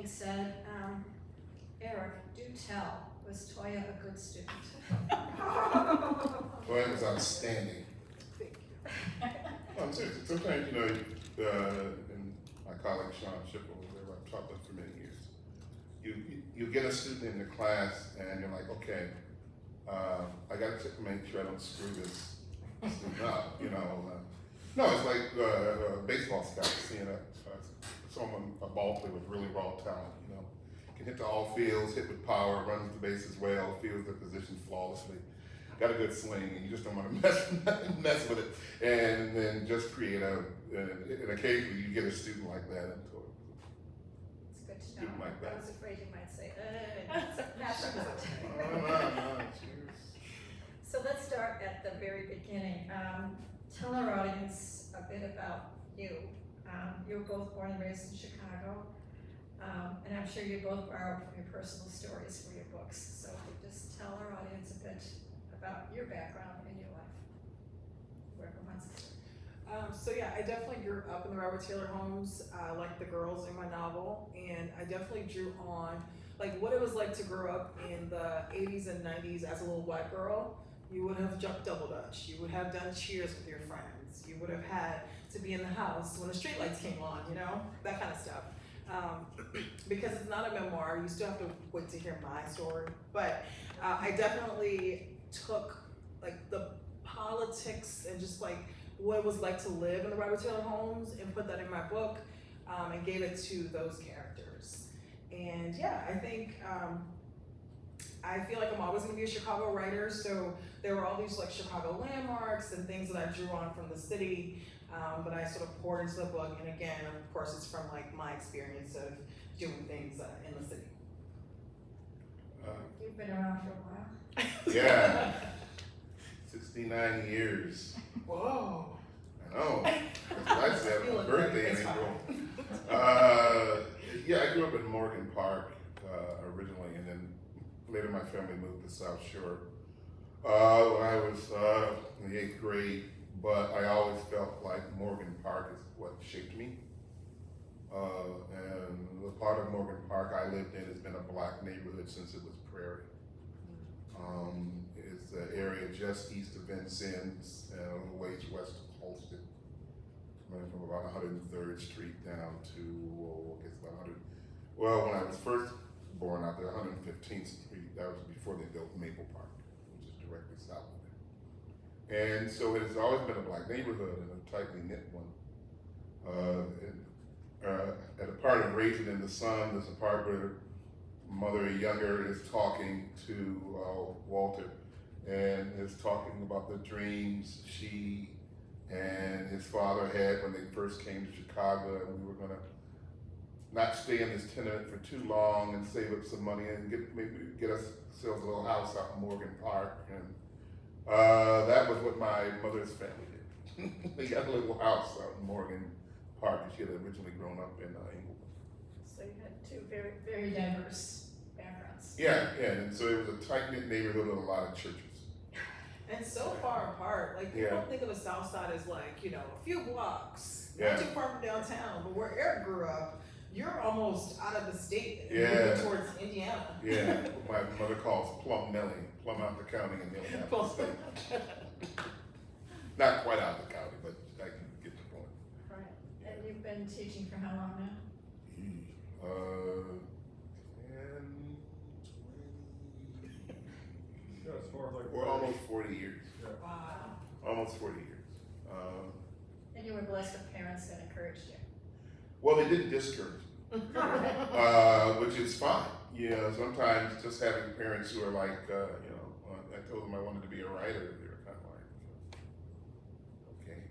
being said, Eric, do tell, was Toya a good student? Well, it was outstanding. No, I'm serious. Sometimes, and my colleague Sean Shipper was there, I've taught them for many years. You get a student in the class and you're like, okay, I gotta make sure I don't screw this student up, No, it's like baseball scouts, a ball player with really raw talent, can hit to all fields, hit with power, runs the bases well, fields the position flawlessly, got a good swing, and you just don't want to mess with it, and then just create and occasionally you get a student like that into it. It's good to Student know. like that. I was afraid you might say, not so No, cheers. So let's start at the very beginning. Tell our audience a bit about you. You were both born and raised in Chicago, and I'm sure you both borrowed from your personal stories for your books. So if you just tell our audience a bit about your background and your life. Whoever wants to start. I definitely grew up in the Robert Taylor homes, like the girls in my novel, and I definitely drew on like what it was like to grow up in the 80s and 90s as a little white girl. You would have jumped double dutch. You would have done cheers with your friends. You would have had to be in the house when the streetlights came on, that kind of stuff. Because it's not a memoir, you still have to wait to hear my story. But I definitely took like the politics and just like what it was like to live in the Robert Taylor homes and put that in my book and gave it to those characters. And I think I feel like I'm always gonna be a Chicago writer, so there were all these like Chicago landmarks and things that I drew on from the city, but I sort of poured into the book, and again, of course, it's from like my experience of doing things in the city. You've been around for a while. Yeah, 69 years. Whoa. I know. That's what I said on my birthday in April. I grew up in Morgan Park originally, and then later my family moved to South Shore when I was in the 8th grade, but I always felt like Morgan Park is what shaped me. And the part of Morgan Park I lived in has been a black neighborhood since it was Prairie. It's the area just east of Vincennes and a little ways west of Holston. Running from about 103rd Street down to, about 100. Well, when I was first born out there, 115th Street, that was before they built Maple Park, which is directly south of there. And so it has always been a black neighborhood and a tightly knit one. At a part of Raising in the Sun, there's a part where Mother Younger is talking to Walter and is talking about the dreams she and his father had when they first came to Chicago, and we were gonna not stay in this tenement for too long and save up some money and maybe get ourselves a little house out in Morgan Park. And that was what my mother's family did. They got a little house out in Morgan Park, and she had originally grown up in Inglewood. So you had two very, very diverse backgrounds. Yeah, and so it was a tight-knit neighborhood with a lot of churches. And so far apart, like people think of the South Side as like, a few blocks, not too far from downtown, but where Eric grew up, you're almost out of the state and moving towards Indiana. Yeah, what my mother calls Plum Nelly, plumb out the county and nearly half the state. Not quite out the county, but I can get the point. Right. And you've been teaching for how long now? 10, 20. As far as like We're almost 40 years. Wow. Almost 40 years. And you were blessed with parents that encouraged you. Well, they didn't discourage me, which is fine. Sometimes just having parents who are like, I told them I wanted to be a writer. They were kind of like, okay.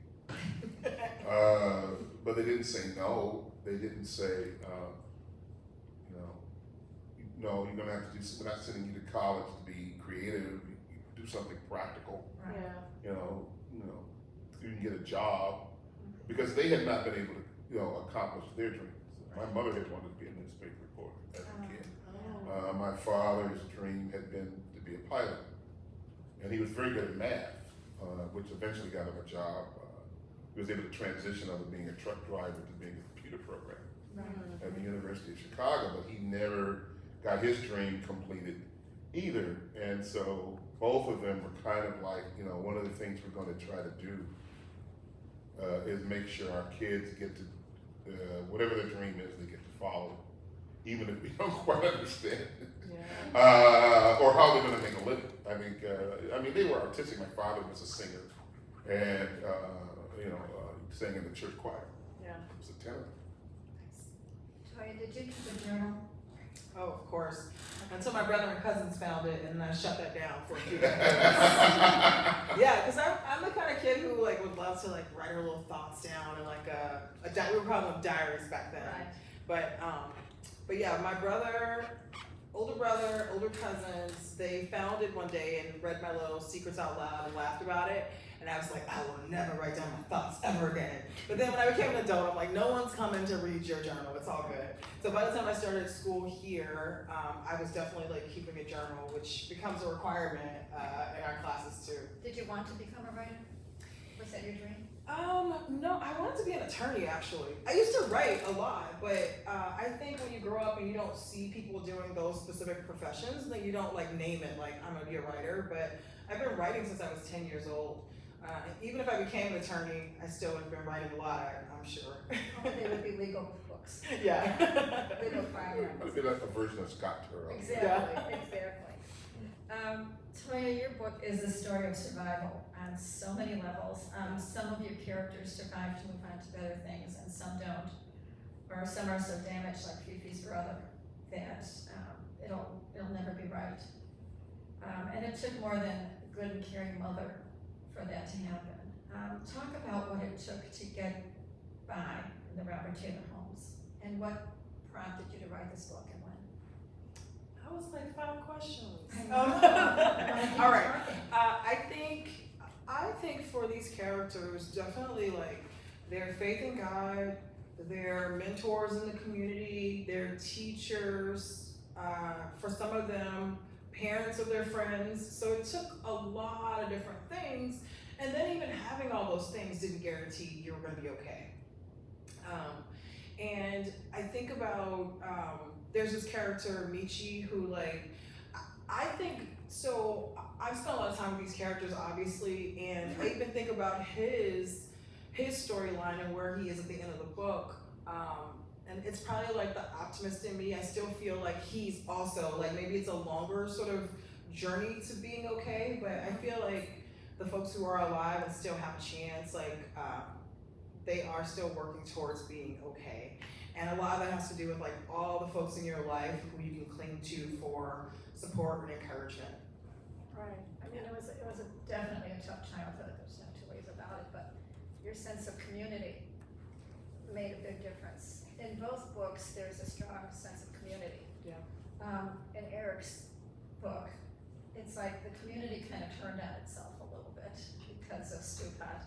But they didn't say no. They didn't say, no, you're gonna have to do. We're not sending you to college to be creative. You do something practical. Right. Yeah. You can get a job, because they had not been able to, accomplish their dreams. My mother had wanted to be a newspaper reporter as a kid. My father's dream had been to be a pilot, and he was very good at math, which eventually got him a job. He was able to transition out of being a truck driver to being a computer programmer at the University University of Chicago, but he never got his dream completed either. And so both of them were kind of like, you know, one of the things we're going to try to do is make sure our kids get to, whatever their dream is, they get to follow it, even if we don't quite understand it. Yeah. Or how they're going to make a living. I mean, they were artistic. My father was a singer, and you know, sang in the church choir. Yeah. He was a tenor. Toya, did you keep a journal? Oh, of course. Until my brother and cousins found it, and I shut that down for a few days. Yeah, because I'm the kind of kid who like would love to like write her little thoughts down and like we were probably diaries back then. Right. But yeah, my older brother, older cousins, they found it one day and read my little secrets out loud and laughed about it. And I was like, I will never write down my thoughts ever again. But then when I became an adult, I'm like, no one's coming to read your journal. It's all good. So by the time I started school here, I was definitely like keeping a journal, which becomes a requirement in our classes too. Did you want to become a writer? Was that your dream? No, I wanted to be an attorney actually. I used to write a lot, but I think when you grow up and you don't see people doing those specific professions, then you don't like name it like I'm gonna be a writer. But I've been writing since I was 10 years old. Even if I became an attorney, I still would have been writing a lot, I'm sure. Oh, they would be legal books. Yeah. Legal firearms. It'd be like a version of Scott Turow. Exactly, exactly. Toya, your book is a story of survival on so many levels. Some of your characters survive to move on to better things, and some don't. Or some are so damaged, like Fifi's brother, that it'll never be right. And it took more than a good and caring mother for that to happen. Talk about what it took to get by in the Robert Taylor homes, and what prompted you to write this book and when. That was like 5 questions. I know. All right. I think for these characters, definitely like their faith in God, their mentors in the community, their teachers, for some of them, parents of their friends. So it took a lot of different things. And then even having all those things didn't guarantee you were going to be okay. And I think about, there's this character, Michi, who like, I think, so I've spent a lot of time with these characters, obviously, and I even think about his storyline and where he is at the end of the book. And it's probably like the optimist in me. I still feel like he's also, like maybe it's a longer sort of journey to being okay, but I feel like the folks who are alive and still have a chance, like they are still working towards being okay. And a lot of that has to do with like all the folks in your life who you can cling to for support and encouragement. Right. I mean, it was definitely a tough childhood. There's no 2 ways about it. But your sense of community made a big difference. In both books, there's a strong sense of community. Yeah. In Eric's book, it's like the community kind of turned on itself a little bit because of Stupat.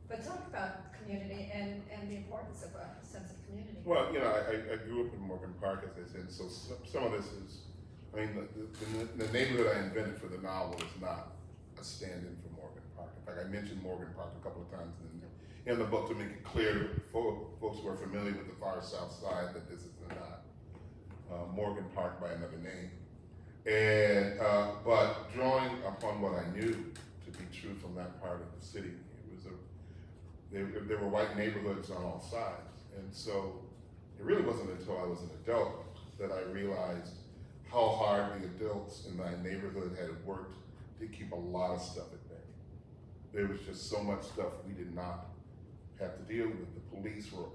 But talk about community and the importance of a sense of community. Well, you know, I grew up in Morgan Park, as I said, so some of this is, I mean, the neighborhood I invented for the novel is not a stand-in for Morgan Park. In fact, I mentioned Morgan Park a couple of times in the book to make it clear for folks who are familiar with the far south side that this is not Morgan Park by another name. And but drawing upon what I knew to be true from that part of the city, there were white neighborhoods on all sides. And so it really wasn't until I was an adult that I realized how hard the adults in my neighborhood had worked to keep a lot of stuff at bay. There was just so much stuff we did not have to deal with. The police were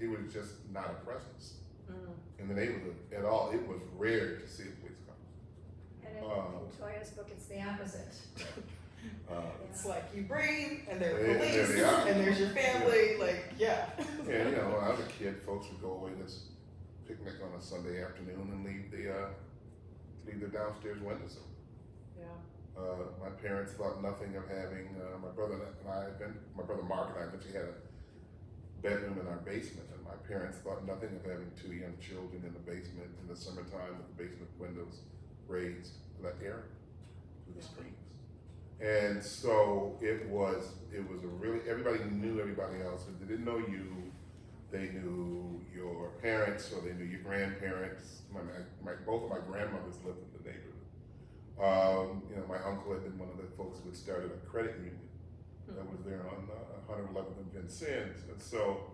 they were just not a presence in the neighborhood at all. It was rare to see a police car. And in Toya's book, it's the opposite. It's like you breathe, and there's There police, they are. and there's your family, like, yeah. And you know, when I was a kid, folks would go away to picnic on a Sunday afternoon and leave their downstairs windows open. Yeah. My parents thought nothing of having, my brother Mark and I eventually had a bedroom in our basement, and my parents thought nothing of having 2 young children in the basement in the summertime with the basement windows raised to let air through the screens. And so it was a really, everybody knew everybody else. If they didn't know you, they knew your parents, or they knew your grandparents. Both of my grandmothers lived in the neighborhood. You know, my uncle had been one of the folks who had started a credit union that was there on 111th and Vincennes, and so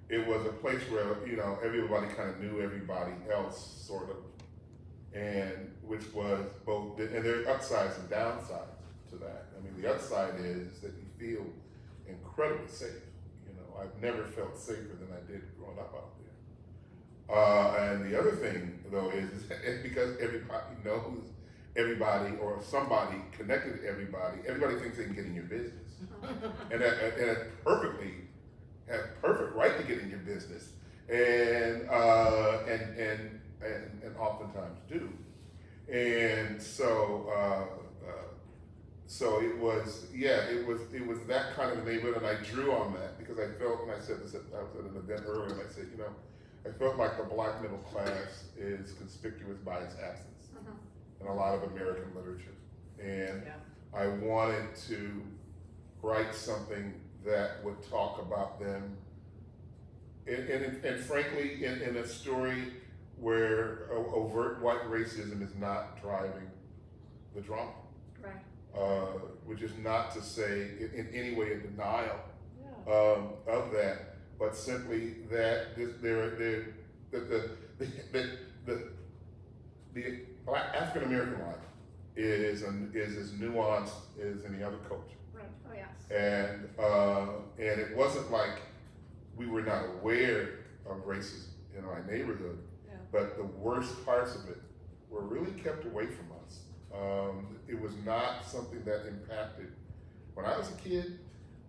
it was a place where, you know, everybody kind of knew everybody else, sort of, and which was both, and there are upsides and downsides to that. I mean, the upside is that you feel incredibly safe. You know, I've never felt safer than I did growing up out there. And the other thing, though, is because everybody knows everybody, or somebody connected to everybody thinks they can get in your business. And have perfect right to get in your business, and oftentimes do. And so it was that kind of neighborhood, and I drew on that because I felt, and I said this, I was at an event earlier, and I said, you know, I felt like the black middle class is conspicuous by its absence in a lot of American literature, and I wanted to write something that would talk about them, and frankly, in a story where overt white racism is not driving the drama. Right. Which is not to say in any way a denial of that, but simply that the Black African American life is as nuanced as any other culture. Right. Oh yes. And it wasn't like we were not aware of racism in our neighborhood, but the worst parts of it were really kept away from us. It was not something that impacted. When I was a kid,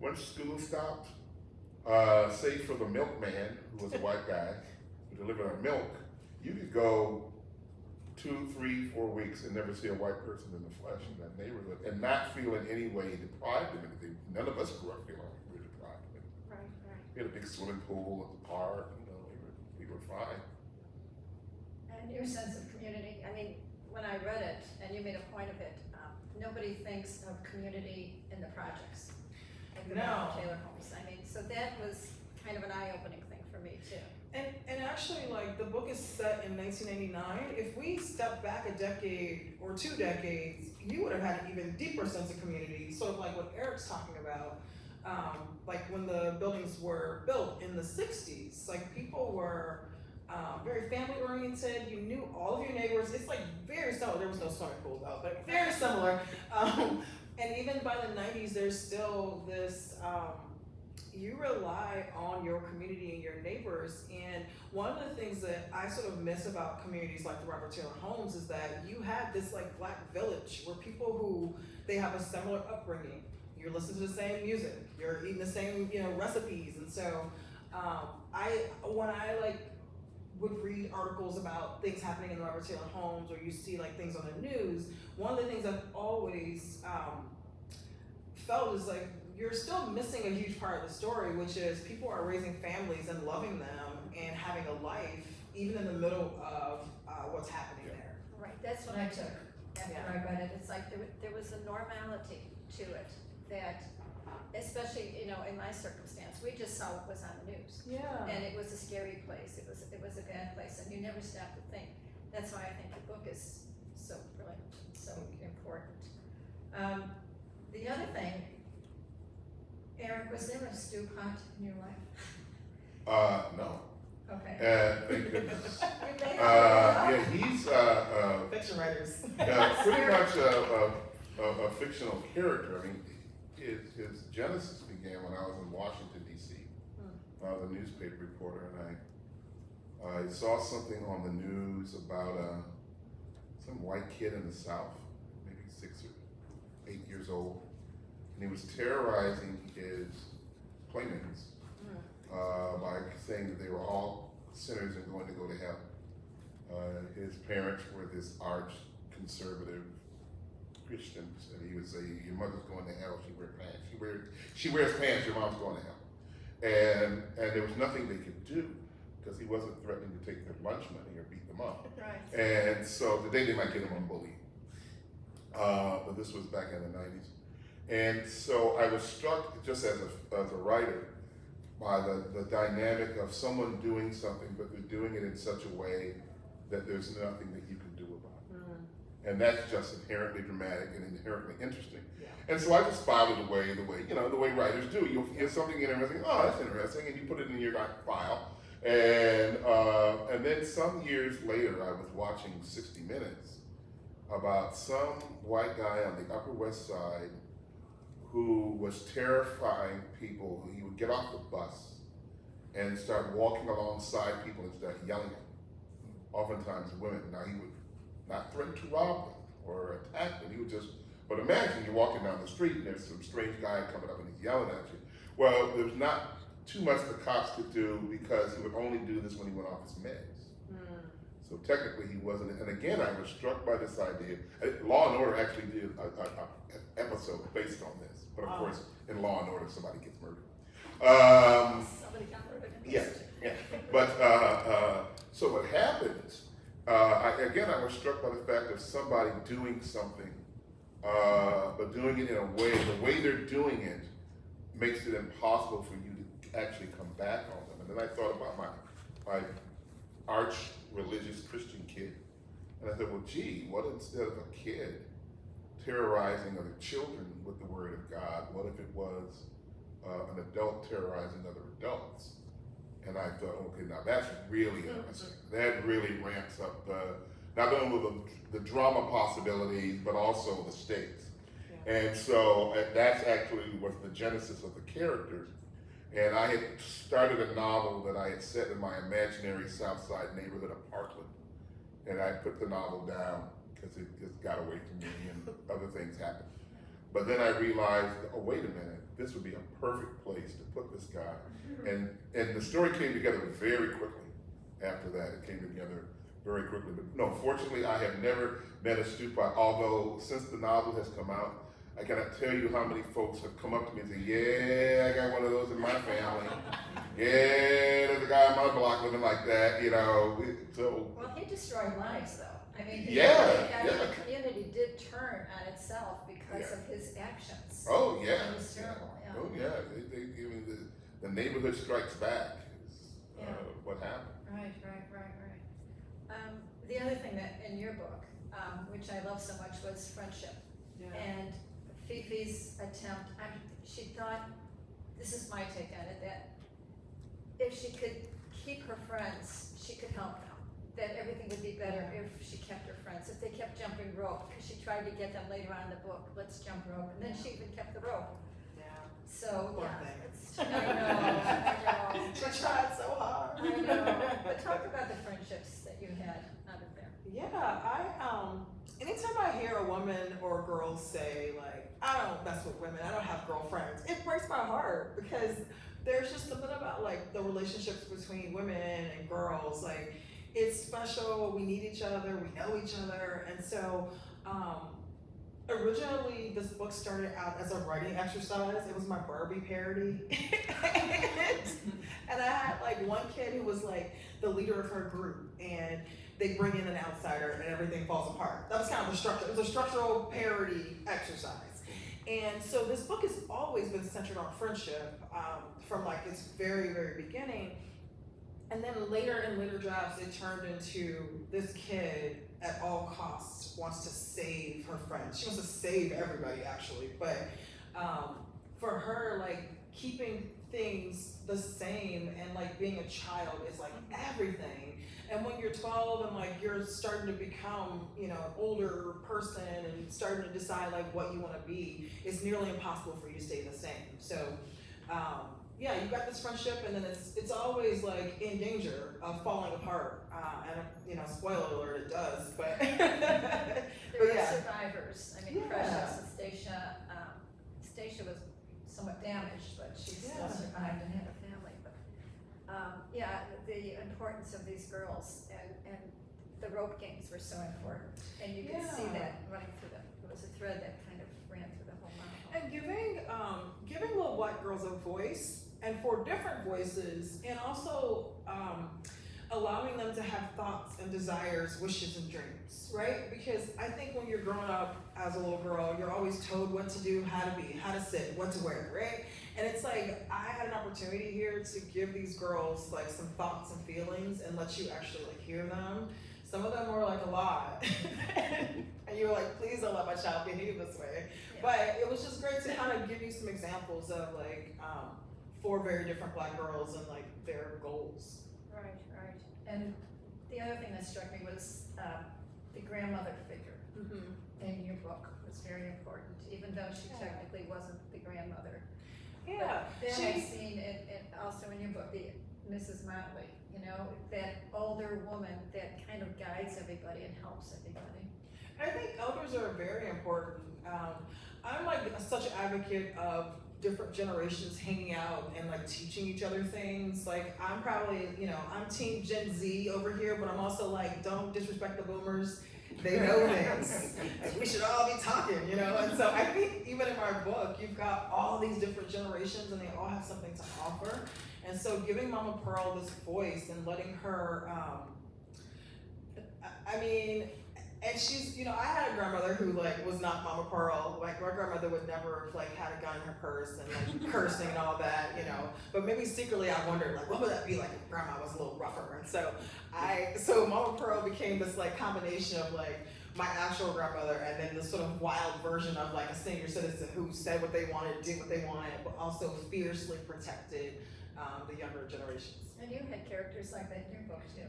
once school stopped, save for the milkman, who was a white guy who delivered our milk, you could go 2, 3, 4 weeks and never see a white person in the flesh in that neighborhood, and not feel in any way deprived of anything. None of us grew up feeling like we were deprived of anything. Right. We had a big swimming pool at the park, you know, we were fine. And your sense of community, I mean, when I read it, and you made a point of it, nobody thinks of community in the projects. Like the Taylor homes. I mean, so that was kind of an eye-opening thing for me too. And actually, like, the book is set in 1989. If we step back a decade or 2 decades, you would have had an even deeper sense of community. Sort of like what Eric's talking about, like when the buildings were built in the 60s, like people were very family oriented. You knew all of your neighbors. It's like very similar. There was no swimming pool though, but very similar. And even by the 90s, there's still this, you rely on your community and your neighbors. And one of the things that I sort of miss about communities like the Robert Taylor homes is that you have this like black village where people who, they have a similar upbringing. You're listening to the same music, you're eating the same, you know, recipes. And so when I like would read articles about things happening in the Robert Taylor homes, or you see like things on the news, one of the things I've always felt is like, you're still missing a huge part of the story, which is people are raising families and loving them and having a life, even in the middle of what's happening there. Right, that's what I took after I read it. It's like there was a normality to it that, especially, you know, in my circumstance, we just saw what was on the news. Yeah. And it was a scary place. It was a bad place, and you never stop to think. That's why I think the book is so brilliant, so important. The other thing, Eric, was there a stew pot in your life? No. Okay. Thank goodness. You made it. Yeah, he's fiction writers. pretty much a fictional character. I mean, his genesis began when I was in Washington, D.C. I was a newspaper reporter, and I saw something on the news about some white kid in the South, maybe 6 or 8 years old, and he was terrorizing his playmates by saying that they were all sinners and going to go to hell. His parents were this arch conservative Christians, and he would say, "Your mother's going to hell. She wears pants. She wears pants. Your mom's going to hell." And there was nothing they could do because he wasn't threatening to take their lunch money or beat them up. Right. And so today they might get him on bullying, but this was back in the 90s. And so I was struck, just as a writer, by the dynamic of someone doing something, but they're doing it in such a way that there's nothing that you can do about it. Mm. And that's just inherently dramatic and inherently interesting. Yeah. And so I just filed it away the way writers do. You'll hear something interesting, oh, that's interesting, and you put it in your file. And then some years later, I was watching 60 Minutes about some white guy on the Upper West Side who was terrifying people. He would get off the bus and start walking alongside people and start yelling at them, oftentimes women. Now, he would not threaten to rob them or attack them. He would just, but imagine you're walking down the street and there's some strange guy coming up and he's yelling at you. Well, there's not too much the cops could do because he would only do this when he went off his meds. So technically he wasn't, and again, I was struck by this idea. Law and Order actually did an episode based on this, but of course, in Law and Order, somebody gets murdered. Somebody got murdered. Yeah. But, so what happens, I was struck by the fact of somebody doing something, but doing it in a way, the way they're doing it makes it impossible for you to actually come back on them. And then I thought about my arch religious Christian kid. And I said, well, gee, what instead of a kid terrorizing other children with the word of God, what if it was an adult terrorizing other adults? And I thought, okay, now that's really interesting. That really ramps up not only the drama possibilities, but also the stakes. Yeah. And so that's actually was the genesis of the characters. And I had started a novel that I had set in my imaginary South Side neighborhood of Parkland. And I put the novel down because it just got away from me and other things happened. But then I realized, oh, wait a minute, this would be a perfect place to put this guy. And the story came together very quickly after that. It came together very quickly. But no, fortunately, I have never been a stupa, although since the novel has come out, I cannot tell you how many folks have come up to me and say, yeah, I got one of those in my family. Yeah, there's a guy on my block living like that, so. Well, he destroyed lives, though. I mean, the community did turn on itself because of his actions. Oh, yeah. It was terrible, yeah. Oh, yeah. The neighborhood strikes back is what happened. Right. The other thing that in your book, which I love so much, was friendship. Yeah. And Fifi's attempt, she thought, this is my take on it, that if she could keep her friends, she could help them. That everything would be better if she kept her friends. If they kept jumping rope, because she tried to get them later on in the book, let's jump rope, and then she even kept the rope. Yeah. So, Poor yeah, thing. I know. She tried so hard. I know. But talk about the friendships that you had out of there. Yeah, anytime I hear a woman or a girl say, like, I don't mess with women, I don't have girlfriends, it breaks my heart because there's just something about, like, the relationships between women and girls. Like, it's special, we need each other, we know each other, and so, originally, this book started out as a writing exercise. It was my Barbie parody. And I had, like, one kid who was, like, the leader of her group, and they bring in an outsider and everything falls apart. That was kind of the structure. It was a structural parody exercise. And so this book has always been centered on friendship from, like, its very, very beginning. And then later in later drafts, it turned into this kid at all costs wants to save her friends. She wants to save everybody, actually. But for her, like, keeping things the same and, like, being a child is, like, everything. And when you're 12 and, like, you're starting to become, an older person and starting to decide, like, what you want to be, it's nearly impossible for you to stay the same. So, yeah, you got this friendship, and then it's always, like, in danger of falling apart. And spoiler alert, it does. But There are survivors. I mean, Precious and Stacia. Stacia was somewhat damaged, but she still survived and had a family. But the importance of these girls and the rope games were so important, and you could see that running through them. It was a thread that kind of ran through the whole novel. And giving little white girls a voice, and for different voices, and also allowing them to have thoughts and desires, wishes and dreams, right? Because I think when you're growing up as a little girl, you're always told what to do, how to be, how to sit, what to wear, right? And it's like, I had an opportunity here to give these girls like some thoughts and feelings and let you actually like hear them. Some of them were like a lot. And you were like, please don't let my child behave this way. Yeah. But it was just great to kind of give you some examples of like 4 very different Black girls and like their goals. Right. And the other thing that struck me was the grandmother figure in your book was very important, even though she technically wasn't the grandmother. Yeah. But then I've seen it also in your book, the Mrs. Motley, you know, that older woman that kind of guides everybody and helps everybody. I think elders are very important. I'm like such an advocate of different generations hanging out and like teaching each other things. Like I'm probably, I'm team Gen Z over here, but I'm also like, don't disrespect the boomers. They know things. Like, we should all be talking, And so I think even in my book, you've got all these different generations and they all have something to offer. And so giving Mama Pearl this voice and letting her, and she's, I had a grandmother who like was not Mama Pearl. Like my grandmother would never like had a gun in her purse and like cursing and all that, But maybe secretly I wondered like, what would that be like if grandma was a little rougher? And so Mama Pearl became this like combination of like my actual grandmother and then this sort of wild version of like a senior citizen who said what they wanted, did what they wanted, but also fiercely protected the younger generations. And you had characters like that in your book too,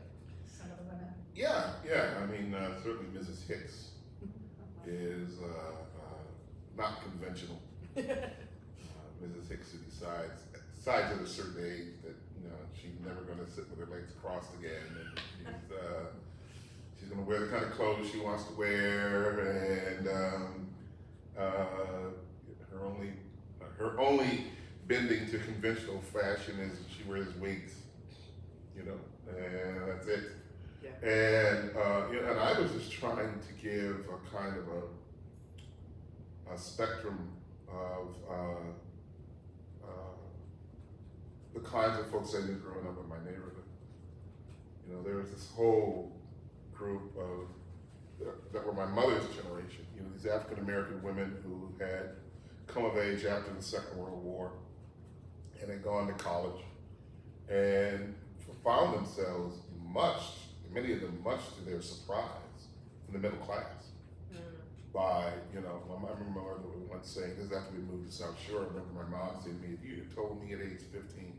some of the women. Yeah. I mean, certainly Mrs. Hicks is not conventional. Mrs. Hicks, who decides at a certain age that she's never going to sit with her legs crossed again, and she's going to wear the kind of clothes she wants to wear, and her only bending to conventional fashion is she wears wigs, and that's it. Yeah. And and I was just trying to give a kind of a spectrum of the kinds of folks I knew growing up in my neighborhood. There was this whole group that were my mother's generation. These African American women who had come of age after the Second World War and had gone to college and found themselves many of them much to their surprise, in the middle class. By, I remember my mother once saying, this is after we moved to South Shore, I remember my mom saying to me, if you had told me at age 15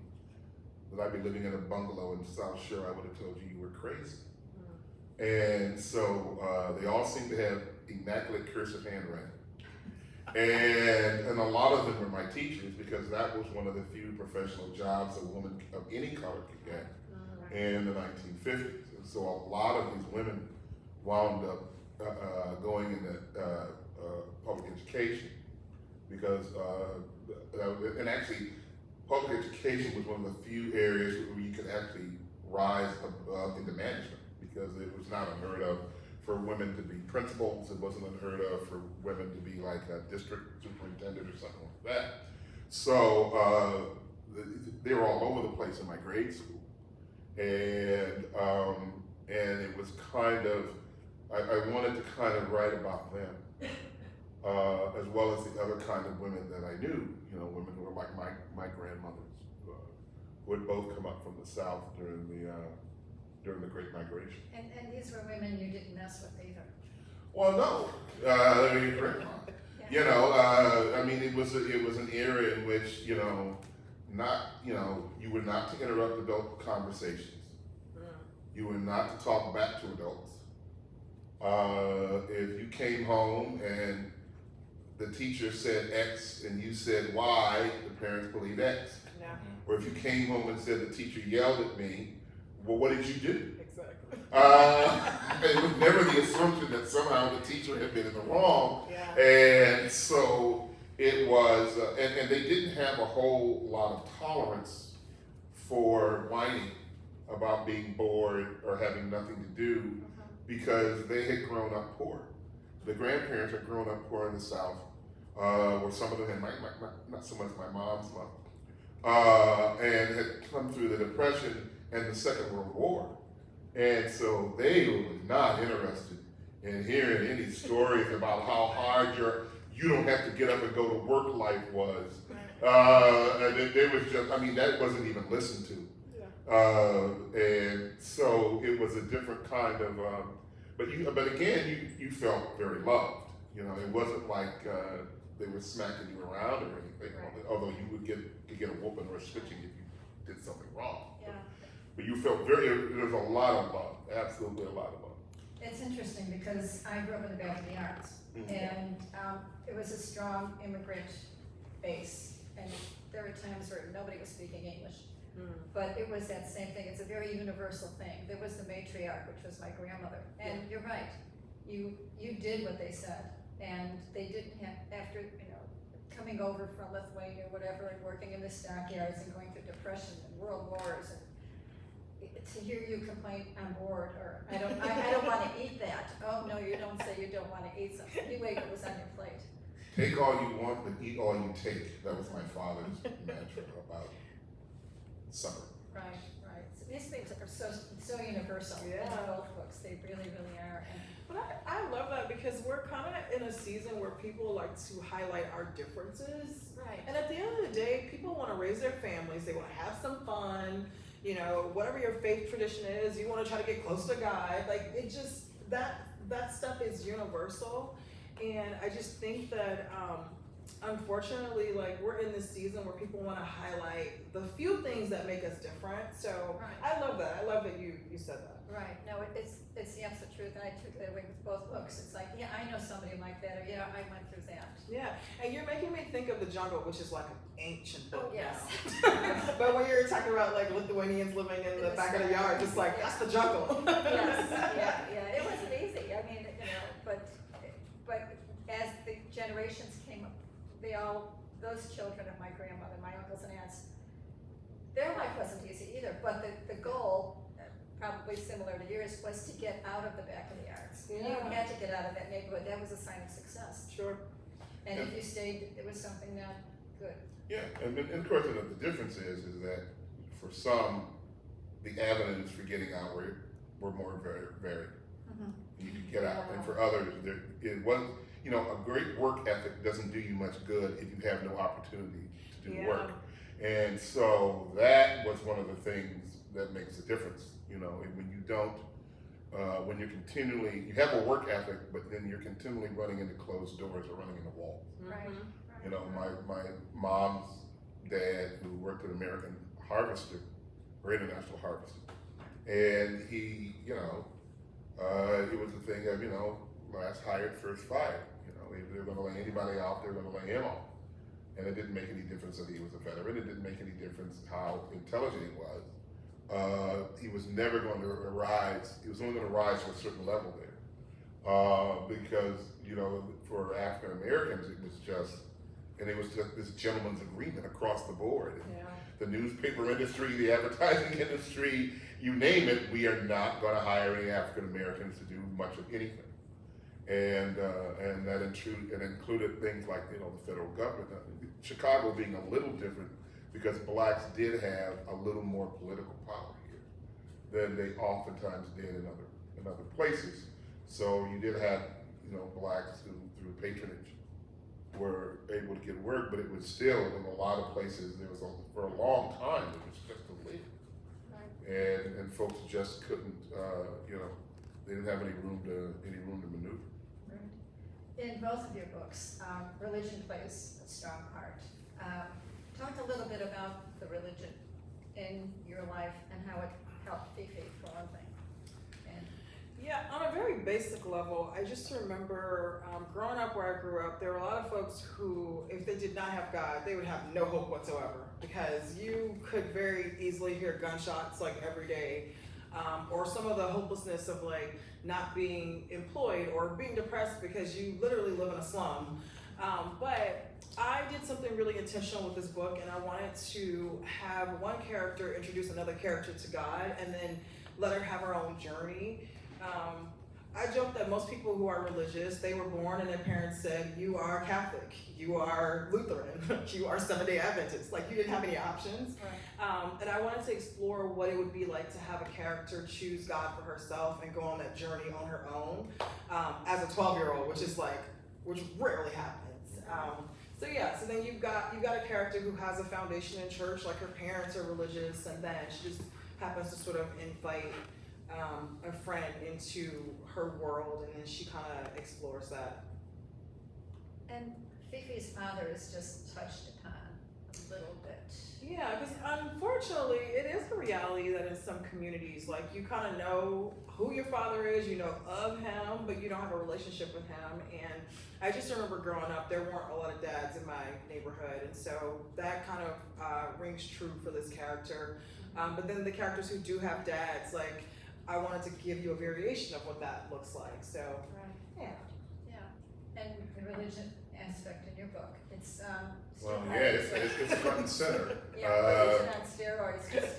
that I'd be living in a bungalow in South Shore, I would have told you were crazy. And so they all seem to have immaculate cursive handwriting. And a lot of them were my teachers because that was one of the few professional jobs a woman of any color could get in the 1950s. And so a lot of these women wound up going into public education because, and actually public education was one of the few areas where you could actually rise above into management because it was not unheard of for women to be principals. It wasn't unheard of for women to be like a district superintendent or something like that. So they were all over the place in my grade school. And it was kind of, I wanted to kind of write about them, as well as the other kind of women that I knew, women who were like my grandmothers, who had both come up from the South during the Great Migration. And these were women you didn't mess with either. Well, no, I mean, grandma. I mean, it was an era in which you were not to interrupt adult conversations. You were not to talk back to adults. If you came home and the teacher said X and you said Y, the parents believed X. Yeah. Or if you came home and said the teacher yelled at me, well, what did you do? Exactly. It was never the assumption that somehow the teacher had been in the wrong. Yeah. And so it was, and they didn't have a whole lot of tolerance for whining about being bored or having nothing to do because they had grown up poor. The grandparents had grown up poor in the South, where some of them had, not so much my mom's mom, and had come through the Depression and the Second World War. And so they were not interested in hearing any stories about how hard you don't have to get up and go to work life was. And it was just, I mean, that wasn't even listened to. And so it was a different kind of, but again, you felt very loved. You know, it wasn't like they were smacking you around or anything, although you would get a whooping or a stitching if you did something wrong. Yeah. But you felt there's a lot of love, absolutely a lot of love. It's interesting because I grew up in the Back of the Arts, and it was a strong immigrant base, and there were times where nobody was speaking English. But it was that same thing. It's a very universal thing. There was the matriarch, which was my grandmother, and you're right. You did what they said, and they didn't have, after coming over from Lithuania or whatever, and working in the stockyards and going through depression and world wars, and to hear you complain, I'm bored, or I don't want to eat that. Oh no, you don't say you don't want to eat something. You ate what was on your plate. Take all you want, but eat all you take. That was my father's mantra about supper. Right. So these things are so universal in both books. They really are. But I love that because we're kind of in a season where people like to highlight our differences. Right. And at the end of the day, people want to raise their families. They want to have some fun. You know, whatever your faith tradition is, you want to try to get close to God. Like it just that stuff is universal. And I just think that unfortunately, like we're in this season where people want to highlight the few things that make us different. So I love that. I love that you said that. Right. No, it's the absolute truth, and I took that away with both books. It's like, yeah, I know somebody like that, or yeah, I went through that. Yeah, and you're making me think of The Jungle, which is like an ancient book. Oh, yes. But when you're talking about like Lithuanians living in the back of the yard, it's like that's the jungle. Yes. Yeah. It wasn't easy. I mean, but as the generations came up, those children of my grandmother, my uncles and aunts, their life wasn't easy either. But the goal, probably similar to yours, was to get out of the Back of the Arts. Yeah. You had to get out of that neighborhood. That was a sign of success. Sure. And if you stayed, it was something that good. Yeah, and of course the difference is that for some, the avenues for getting out were more varied. You could get out, and for others, it was, a great work ethic doesn't do you much good if you have no opportunity to do work. And so that was one of the things that makes a difference. When you don't, when you're continually, you have a work ethic, but then you're continually running into closed doors or running into walls. Right. My mom's dad, who worked at American Harvester, or International Harvester, and he, it was a thing of, last hired, first fired. If they were going to lay anybody off, they were going to lay him off. And it didn't make any difference that he was a veteran. It didn't make any difference how intelligent he was. He was never going to rise. He was only going to rise to a certain level there, because for African Americans it was just this gentleman's agreement across the board. The newspaper industry, the advertising industry, you name it, we are not going to hire any African Americans to do much of anything. And that included things like the federal government. Chicago being a little different, because blacks did have a little more political power here than they oftentimes did in other places. So you did have, blacks who, through patronage, were able to get work, but it was still, in a lot of places, for a long time, it was just a live. Right. And folks just couldn't, they didn't have any room to maneuver. In both of your books, religion plays a strong part. Talk a little bit about the religion in your life and how it helped Fifi, for one thing. Yeah, on a very basic level, I just remember growing up where I grew up, there were a lot of folks who, if they did not have God, they would have no hope whatsoever, because you could very easily hear gunshots like every day, or some of the hopelessness of like not being employed or being depressed because you literally live in a slum. But I did something really intentional with this book, and I wanted to have one character introduce another character to God and then let her have her own journey. I joke that most people who are religious, they were born and their parents said, you are Catholic, you are Lutheran, you are Seventh-day Adventist. Like, you didn't have any options. Right. And I wanted to explore what it would be like to have a character choose God for herself and go on that journey on her own as a 12-year-old, which rarely happens. So then you've got a character who has a foundation in church, like her parents are religious, and then she just happens to sort of invite a friend into her world, and then she kind of explores that. And Fifi's father is just touched upon a little bit. Yeah, because unfortunately, it is a reality that in some communities, like, you kind of know who your father is, you know of him, but you don't have a relationship with him. And I just remember growing up, there weren't a lot of dads in my neighborhood, and so that kind of rings true for this character. But then the characters who do have dads, like, I wanted to give you a variation of what that looks like. So, Right. Yeah. And the religion aspect in your book, it's Well, yeah, it's front and center. yeah, religion on steroids. Just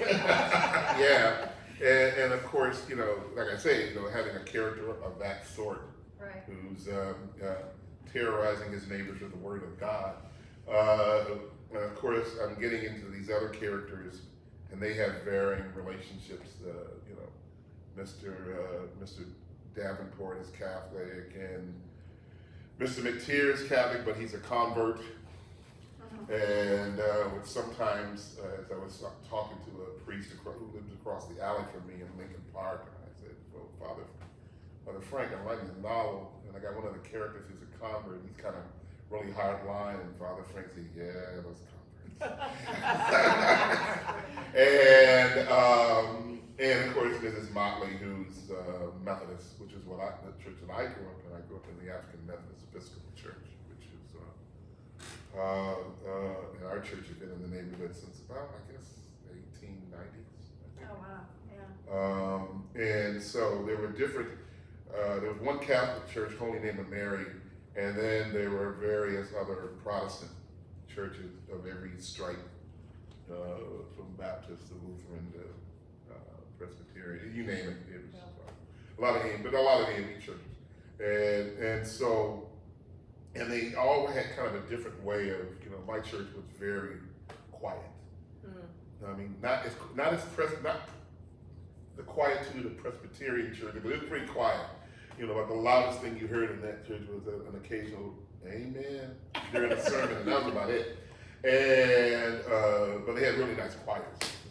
Yeah, and of course, you know, like I say, you know, having a character of that sort, right. who's terrorizing his neighbors with the word of God. And of course, I'm getting into these other characters, and they have varying relationships. You know, Mr. Davenport is Catholic, and Mr. McTeer is Catholic, but he's a convert. And sometimes, as I was talking to a priest who lived across the alley from me in Lincoln Park, and I said, well, Father Frank, I'm writing a novel, and I got one of the characters who's a convert. He's kind of really hard line, and Father Frank said, yeah, those converts. And of course, Mrs. Motley, who's Methodist, which is the church that I grew up in. I grew up in the African Methodist Episcopal Church, which is, and our church has been in the neighborhood since about, I guess, 1890s. Oh, wow, yeah. And so there were different, there was one Catholic church, Holy Name of Mary, and then there were various other Protestant churches of every stripe, from Baptist to Lutheran to Presbyterian, you name it. It was a lot of AME churches, and so, and they all had kind of a different way of, you know, my church was very quiet. I mean, not the quietude of Presbyterian church, but it was pretty quiet. You know, like the loudest thing you heard in that church was an occasional amen during a sermon, and that was about it. And but they had really nice choirs.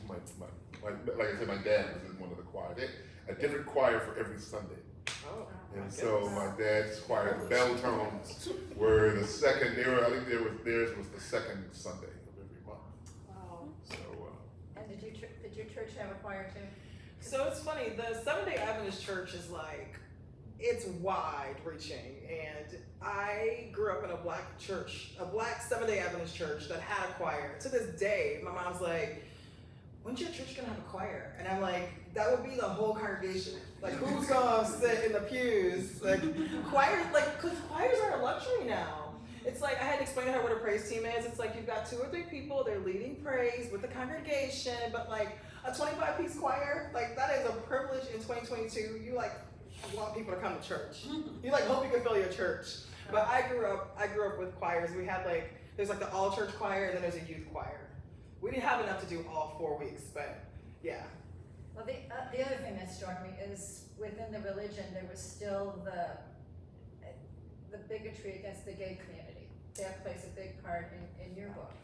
Like I said, my dad was in one of the choirs. They had a different choir for every Sunday. Oh, And so my dad's choir, the bell tones, were the second. I think theirs was the second Sunday of every month. wow. So. And did your church have a choir too? So it's funny, the Seventh-day Adventist church is like, it's wide reaching, and I grew up in a black church, a black Seventh-day Adventist church that had a choir. To this day, my mom's like, when's your church gonna have a choir? And I'm like, that would be the whole congregation. Like, who's gonna sit in the pews? Like, choirs, cause choirs are a luxury now. It's like, I had to explain to her what a praise team is. It's like, you've got 2 or 3 people, they're leading praise with the congregation, but like, a 25-piece choir, like, that is a privilege in 2022. You like want people to come to church. You like hope you can fill your church. But I grew up with choirs. We had there's like the all church choir, and then there's a youth choir. We didn't have enough to do all 4 weeks, but yeah. Well, the other thing that struck me is within the religion, there was still the bigotry against the gay community. That plays a big part in your book.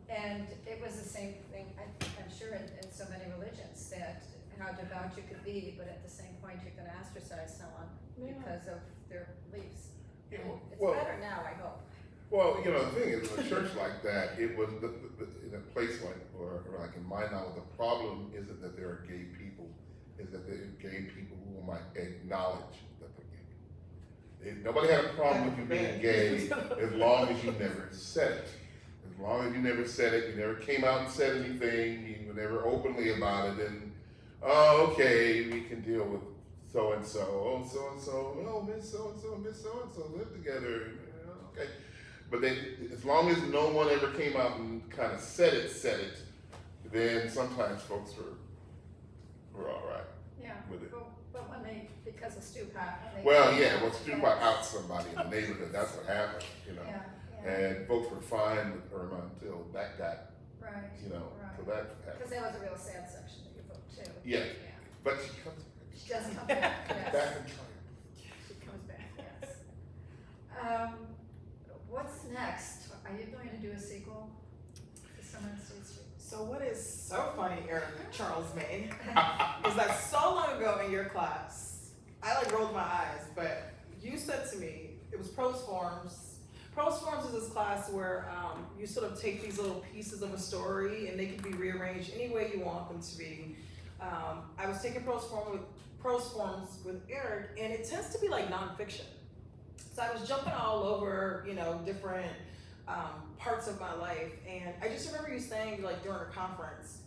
And it was the same thing, I'm sure, in so many religions, that how devout you could be, but at the same point you can ostracize someone because of their beliefs. Yeah, And it's well- better now, I hope. Well, you know, the thing is, in a church like that, it was in a place or like in my knowledge, the problem isn't that there are gay people, is that there are gay people who might acknowledge that they're gay. Nobody had a problem with you being gay as long as you never said it. As long as you never said it, you never came out and said anything, you were never openly about it, and okay, we can deal with so-and-so, Miss so-and-so, Miss so-and-so live together, okay. But as long as no one ever came out and kind of said it, then sometimes folks were all right. Yeah. with it. But when they, because of Stu Pat. when they- Well, yeah, well, Stu Yes. out somebody in the neighborhood, that's what happened, you know. Yeah, yeah, And folks were fine with Irma until that got, right, you know, right. so that happened. Because that was a real sad section of your book too. Yeah. Yeah. But she comes She does come back, back yes, and triumph. She comes back. yes. What's next? Are you going to do a sequel to Summer on State Street? So what is so funny, Eric Charles May, is that so long ago in your class, I like rolled my eyes, but you said to me, it was prose forms. Prose forms is this class where you sort of take these little pieces of a story and they can be rearranged any way you want them to be. I was taking prose forms with Eric, and it tends to be like nonfiction. So I was jumping all over, you know, different parts of my life, and I just remember you saying, like, during a conference,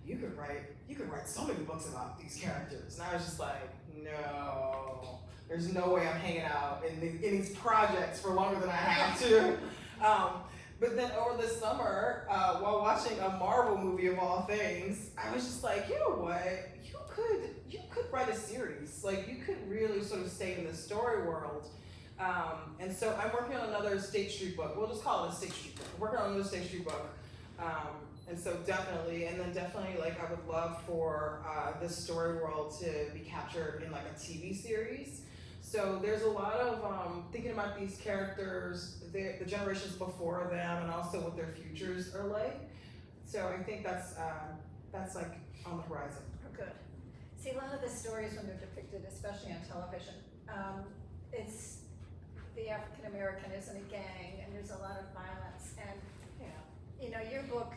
you could write so many books about these characters, and I was just like, no, there's no way I'm hanging out in these projects for longer than I have to. But then over the summer, while watching a Marvel movie of all things, I was just like, you know what, you could write a series, like you could really sort of stay in the story world. And so I'm working on another State Street book. We'll just call it a State Street book. I'm working on another State Street book. And so definitely, like I would love for this story world to be captured in like a TV series. So there's a lot of thinking about these characters, the generations before them, and also what their futures are like. So I think that's like on the horizon. Oh, good. See, a lot of the stories when they're depicted, especially on television, it's the African American isn't a gang, and there's a lot of violence. And you know, your book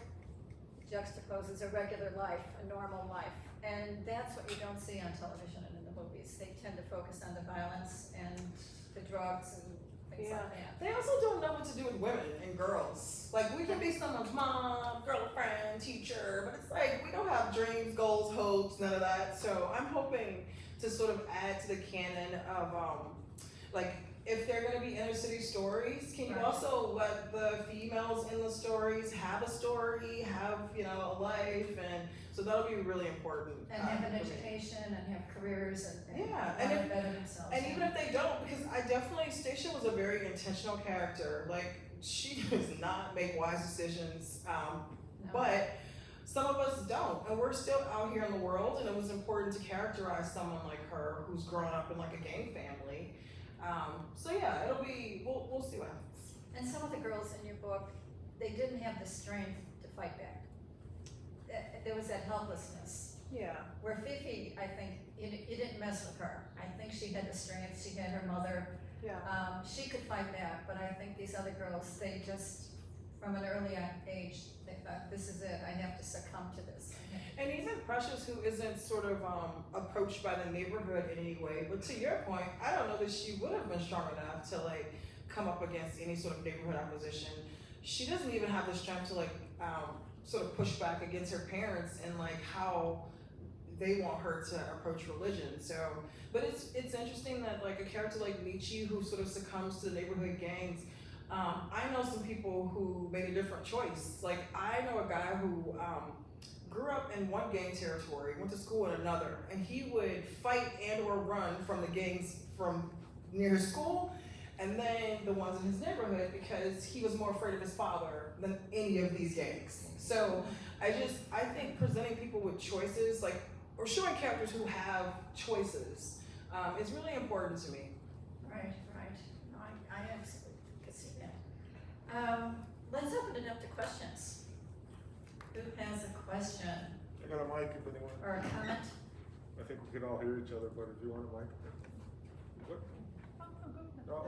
juxtaposes a regular life, a normal life, and that's what you don't see on television and in the movies. They tend to focus on the violence and the drugs and things like that. They also don't know what to do with women and girls. Like, we can be someone's mom, girlfriend, teacher, but it's like, we don't have dreams, goals, hopes, none of that. So I'm hoping to sort of add to the canon of, like, if they're gonna be inner city stories, can you Right. also let the females in the stories have a story, have, you know, a life, and so that'll be really important. And have an for me. education and have careers and Yeah, and and better themselves. And even if they don't, because I definitely, Stacia was a very intentional character. Like, she does not make wise decisions, No. but some of us don't. And we're still out here in the world, and it was important to characterize someone like her who's grown up in like a gang family. So yeah, it'll be, we'll see what happens. And some of the girls in your book, they didn't have the strength to fight back. There was that helplessness. Yeah. Where Fifi, I think, you didn't mess with her. I think she had the strength, she had her mother. Yeah. She could fight back, but I think these other girls, they just, from an early age, they thought, this is it, I have to succumb to this. And even Precious, who isn't sort of approached by the neighborhood in any way, but to your point, I don't know that she would have been strong enough to like come up against any sort of neighborhood opposition. She doesn't even have the strength to like sort of push back against her parents and like how they want her to approach religion. So, but it's interesting that like a character like Nietzsche, who sort of succumbs to the neighborhood gangs. I know some people who made a different choice. Like I know a guy who grew up in one gang territory, went to school in another, and he would fight and or run from the gangs from near his school and then the ones in his neighborhood because he was more afraid of his father than any of these gangs. So I think presenting people with choices, like, or showing characters who have choices is really important to me. Right. No, I absolutely could see that. Let's open it up to questions. Who has a question I got a mic if anyone, or a comment? I think we can all hear each other, but if you want a mic. What? No,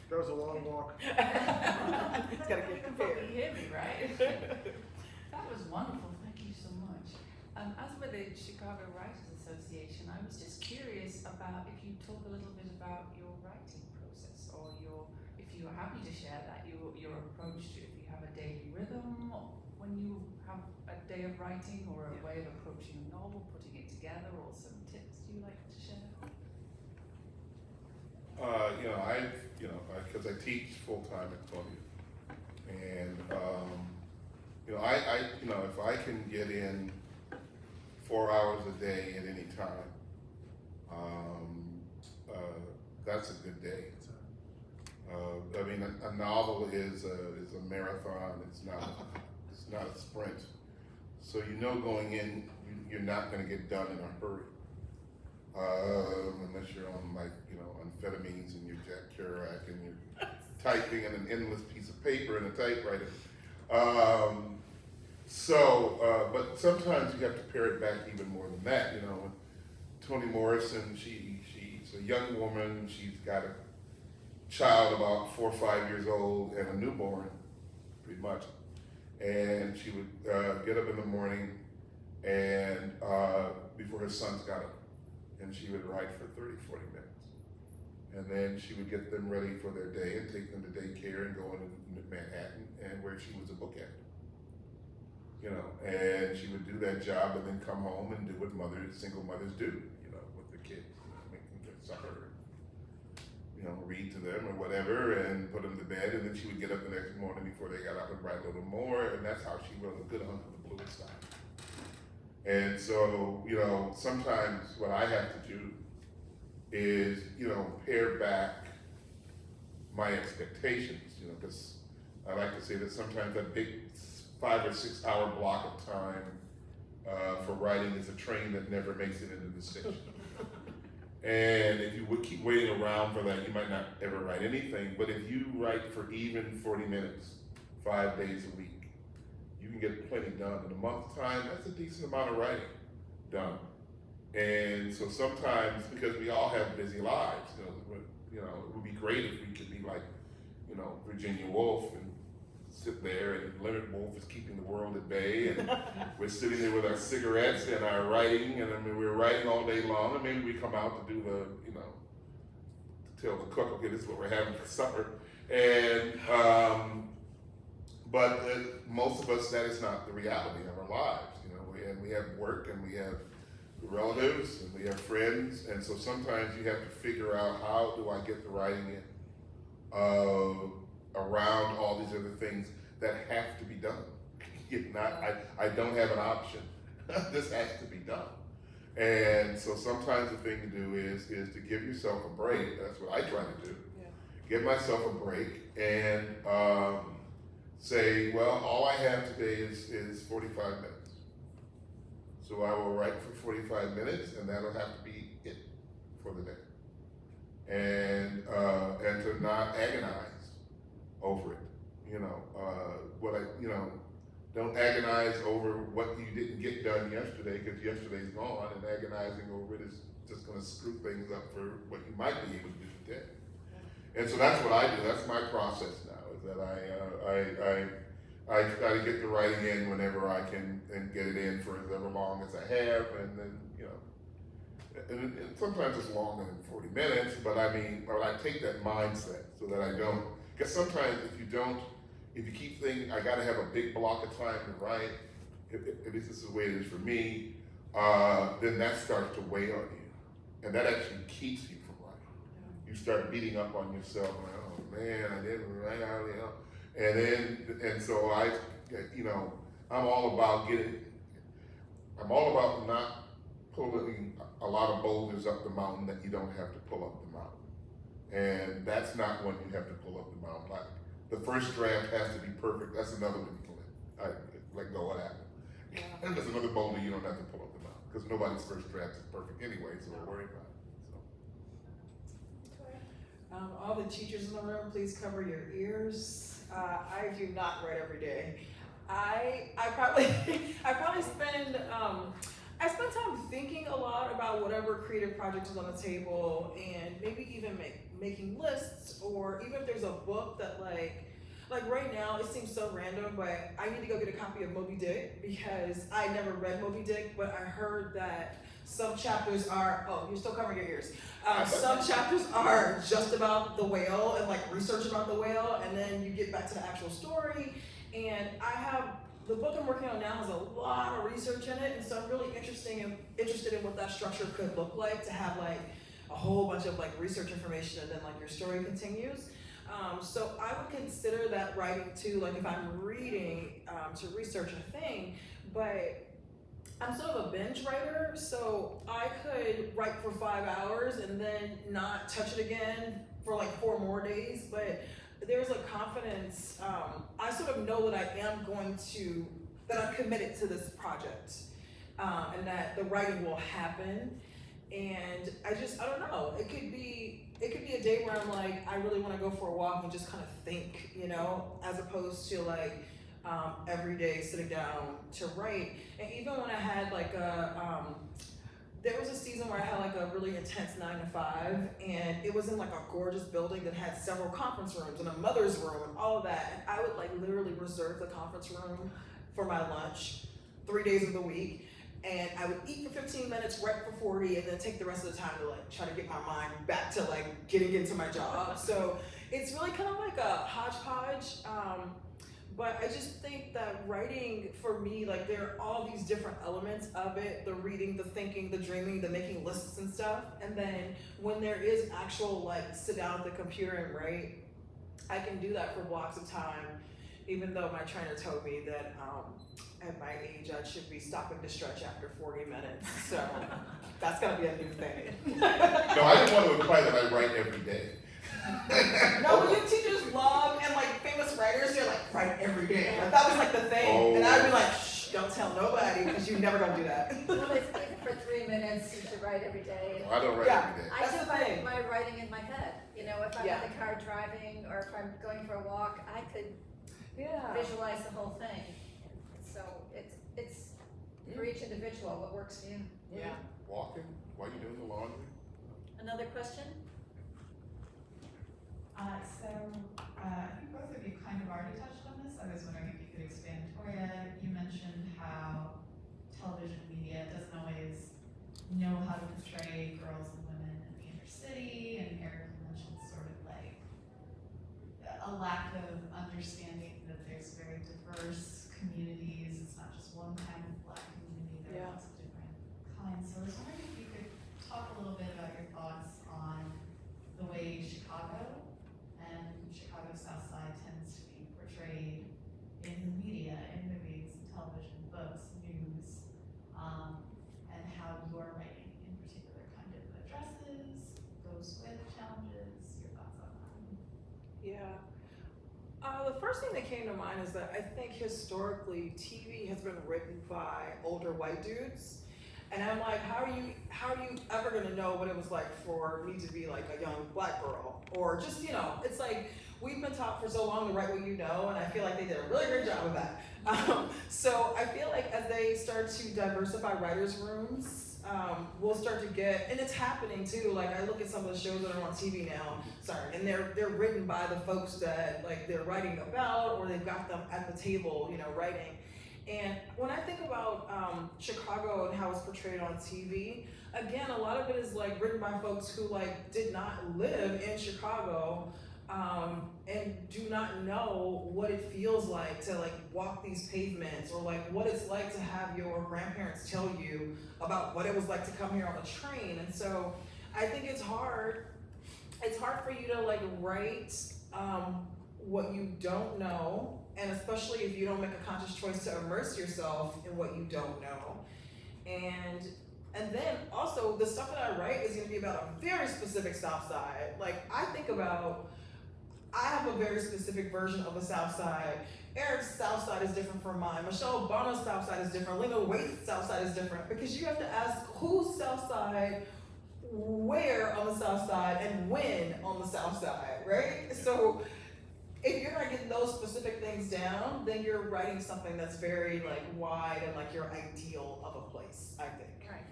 that was a long walk. It's gotta get You prepared. hear me, right? That was wonderful, thank you so much. As with the Chicago Writers Association, I was just curious about if you talk a little bit about your writing process, or if you're happy to share that, your approach to, if you have a daily rhythm when you have a day of writing, or a way of approaching a novel, putting it together, or some tips you like to share? Because I teach full-time at Columbia. And, if I can get in 4 hours a day at any time, that's a good day. I mean, a novel is a marathon. It's not a sprint. So you know going in, you're not going to get done in a hurry, unless you're on amphetamines and you're Jack Kerouac and you're typing in an endless piece of paper in a typewriter. But sometimes you have to pare it back even more than that. You know, Toni Morrison, she's a young woman. She's got a child about 4 or 5 years old and a newborn, pretty much. And she would get up in the morning and before her sons got up, and she would write for 30, 40 minutes. And then she would get them ready for their day and take them to daycare and go into Manhattan, and where she was a book editor. You know, and she would do that job and then come home and do what single mothers do, you know, with the kids, make them get supper, you know, read to them or whatever, and put them to bed, and then she would get up the next morning before they got up and write a little more, and that's how she wrote A Good Hunk of the Bluest Style. And so, you know, sometimes what I have to do is, you know, pare back my expectations, you know, because I like to say that sometimes that big 5 or 6 hour block of time for writing is a train that never makes it into the station. And if you would keep waiting around for that, you might not ever write anything. But if you write for even 40 minutes, 5 days a week, you can get plenty done. In a month's time, that's a decent amount of writing done. And so sometimes, because we all have busy lives, you know, it would be great if we could be like, you know, Virginia Woolf and sit there, and Leonard Woolf is keeping the world at bay, and we're sitting there with our cigarettes and our writing, and I mean, we're writing all day long, and maybe we come out to do to tell the cook, okay, this is what we're having for supper. And, but most of us, that is not the reality of our lives, you know, we have work, and we have relatives, and we have friends, and so sometimes you have to figure out, how do I get the writing in around all these other things that have to be done. If not, I don't have an option. This has to be done. And so sometimes the thing to do is to give yourself a break. That's what I try to do. Yeah. Give myself a break and say, well, all I have today is 45 minutes. So I will write for 45 minutes, and that'll have to be it for the day. And to not agonize over it, you know, don't agonize over what you didn't get done yesterday, because yesterday's gone, and agonizing over it is just going to screw things up for what you might be able to do today. And so that's what I do. That's my process now, is that I try to get the writing in whenever I can, and get it in for however long as I have, and then, you know, and sometimes it's longer than 40 minutes, but I take that mindset so that I don't. Because sometimes if you keep thinking, I gotta have a big block of time to write, at least this is the way it is for me, then that starts to weigh on you. And that actually keeps you from writing. You start beating up on yourself, like, oh man, I didn't write out, you know. And so I'm all about not pulling a lot of boulders up the mountain that you don't have to pull up the mountain. And that's not when you have to pull up the mountain. Like, the first draft has to be perfect. That's another one you can let go of that. Yeah. And there's another boulder you don't have to pull up the mountain, because nobody's first draft is perfect anyway, so don't worry about it. So. All the teachers in the room, please cover your ears. I do not write every day. I probably spend I spend time thinking a lot about whatever creative project is on the table, and maybe even making lists, or even if there's a book that like right now, it seems so random, but I need to go get a copy of Moby Dick, because I never read Moby Dick, but I heard that some chapters are, oh, you're still covering your ears. Some chapters are just about the whale and like research about the whale, and then you get back to the actual story. And the book I'm working on now has a lot of research in it, and so I'm really interested in what that structure could look like, to have like a whole bunch of like research information, and then like your story continues. So I would consider that writing too, like if I'm reading to research a thing, but I'm sort of a binge writer, so I could write for 5 hours and then not touch it again for like 4 more days. But there's a confidence. I sort of know that that I'm committed to this project, and that the writing will happen. And I don't know. It could be a day where I'm like, I really want to go for a walk and just kind of think, as opposed to like every day sitting down to write. And even when I had like there was a season where I had like a really intense 9 to 5, and it was in like a gorgeous building that had several conference rooms and a mother's room and all of that. And I would like literally reserve the conference room for my lunch 3 days of the week. And I would eat for 15 minutes, write for 40, and then take the rest of the time to like try to get my mind back to like getting into my job. So it's really kind of like a hodgepodge. But I just think that writing, for me, like there are all these different elements of it: the reading, the thinking, the dreaming, the making lists and stuff. And then when there is actual like sit down at the computer and write, I can do that for blocks of time, even though my trainer told me that at my age I should be stopping to stretch after 40 minutes. So that's gonna be a new thing. No, I didn't want to imply that I write every day. No, but you teachers love, and like famous writers, they're like, write every day. Like, that was like the thing. And I'd be like, shh, don't tell nobody, because you're never gonna do that. Well, it's even for 3 minutes, you should write every day. No, I don't write every day. I That's do the thing. my writing in my head. If I'm Yeah. in the car driving, or if I'm going for a walk, I could visualize the whole thing. So it's for each individual what works for you. Yeah. Walking while you're doing the laundry. Another question? I think both of you kind of already touched on this. I was wondering if you could expand. Toya, you mentioned how television media doesn't always know how to portray girls and women in the inner city, and Eric, you mentioned sort of like a lack of understanding that there's very diverse communities. It's not just one kind of Black community, there are lots of different kinds. So I was wondering if you could talk a little bit about your thoughts on the way Chicago and Chicago South Side tends to be portrayed in the media, in movies, television, books, news, and how your writing in particular kind of addresses, goes with challenges, your thoughts on that. Yeah. The first thing that came to mind is that I think historically TV has been written by older white dudes. And I'm like, how are you ever gonna know what it was like for me to be like a young Black girl? Or just, it's like, we've been taught for so long to write what you know, and I feel like they did a really great job of that. So I feel like as they start to diversify writers' rooms, we'll start to get, and it's happening too, like I look at some of the shows that are on TV now, and they're written by the folks that like they're writing about, or they've got them at the table, writing. And when I think about Chicago and how it's portrayed on TV, again, a lot of it is like written by folks who like did not live in Chicago, and do not know what it feels like to like walk these pavements, or like what it's like to have your grandparents tell you about what it was like to come here on a train. And so I think it's hard for you to like write what you don't know, and especially if you don't make a conscious choice to immerse yourself in what you don't know. And then also the stuff that I write is gonna be about a very specific South Side. Like I have a very specific version of the South Side. Eric's South Side is different from mine. Michelle Obama's South Side is different. Lena Waithe's South Side is different, because you have to ask who's South Side, where on the South Side, and when on the South Side, right? So if you're not getting those specific things down, then you're writing something that's very like wide and like your ideal of a place, I think. Right.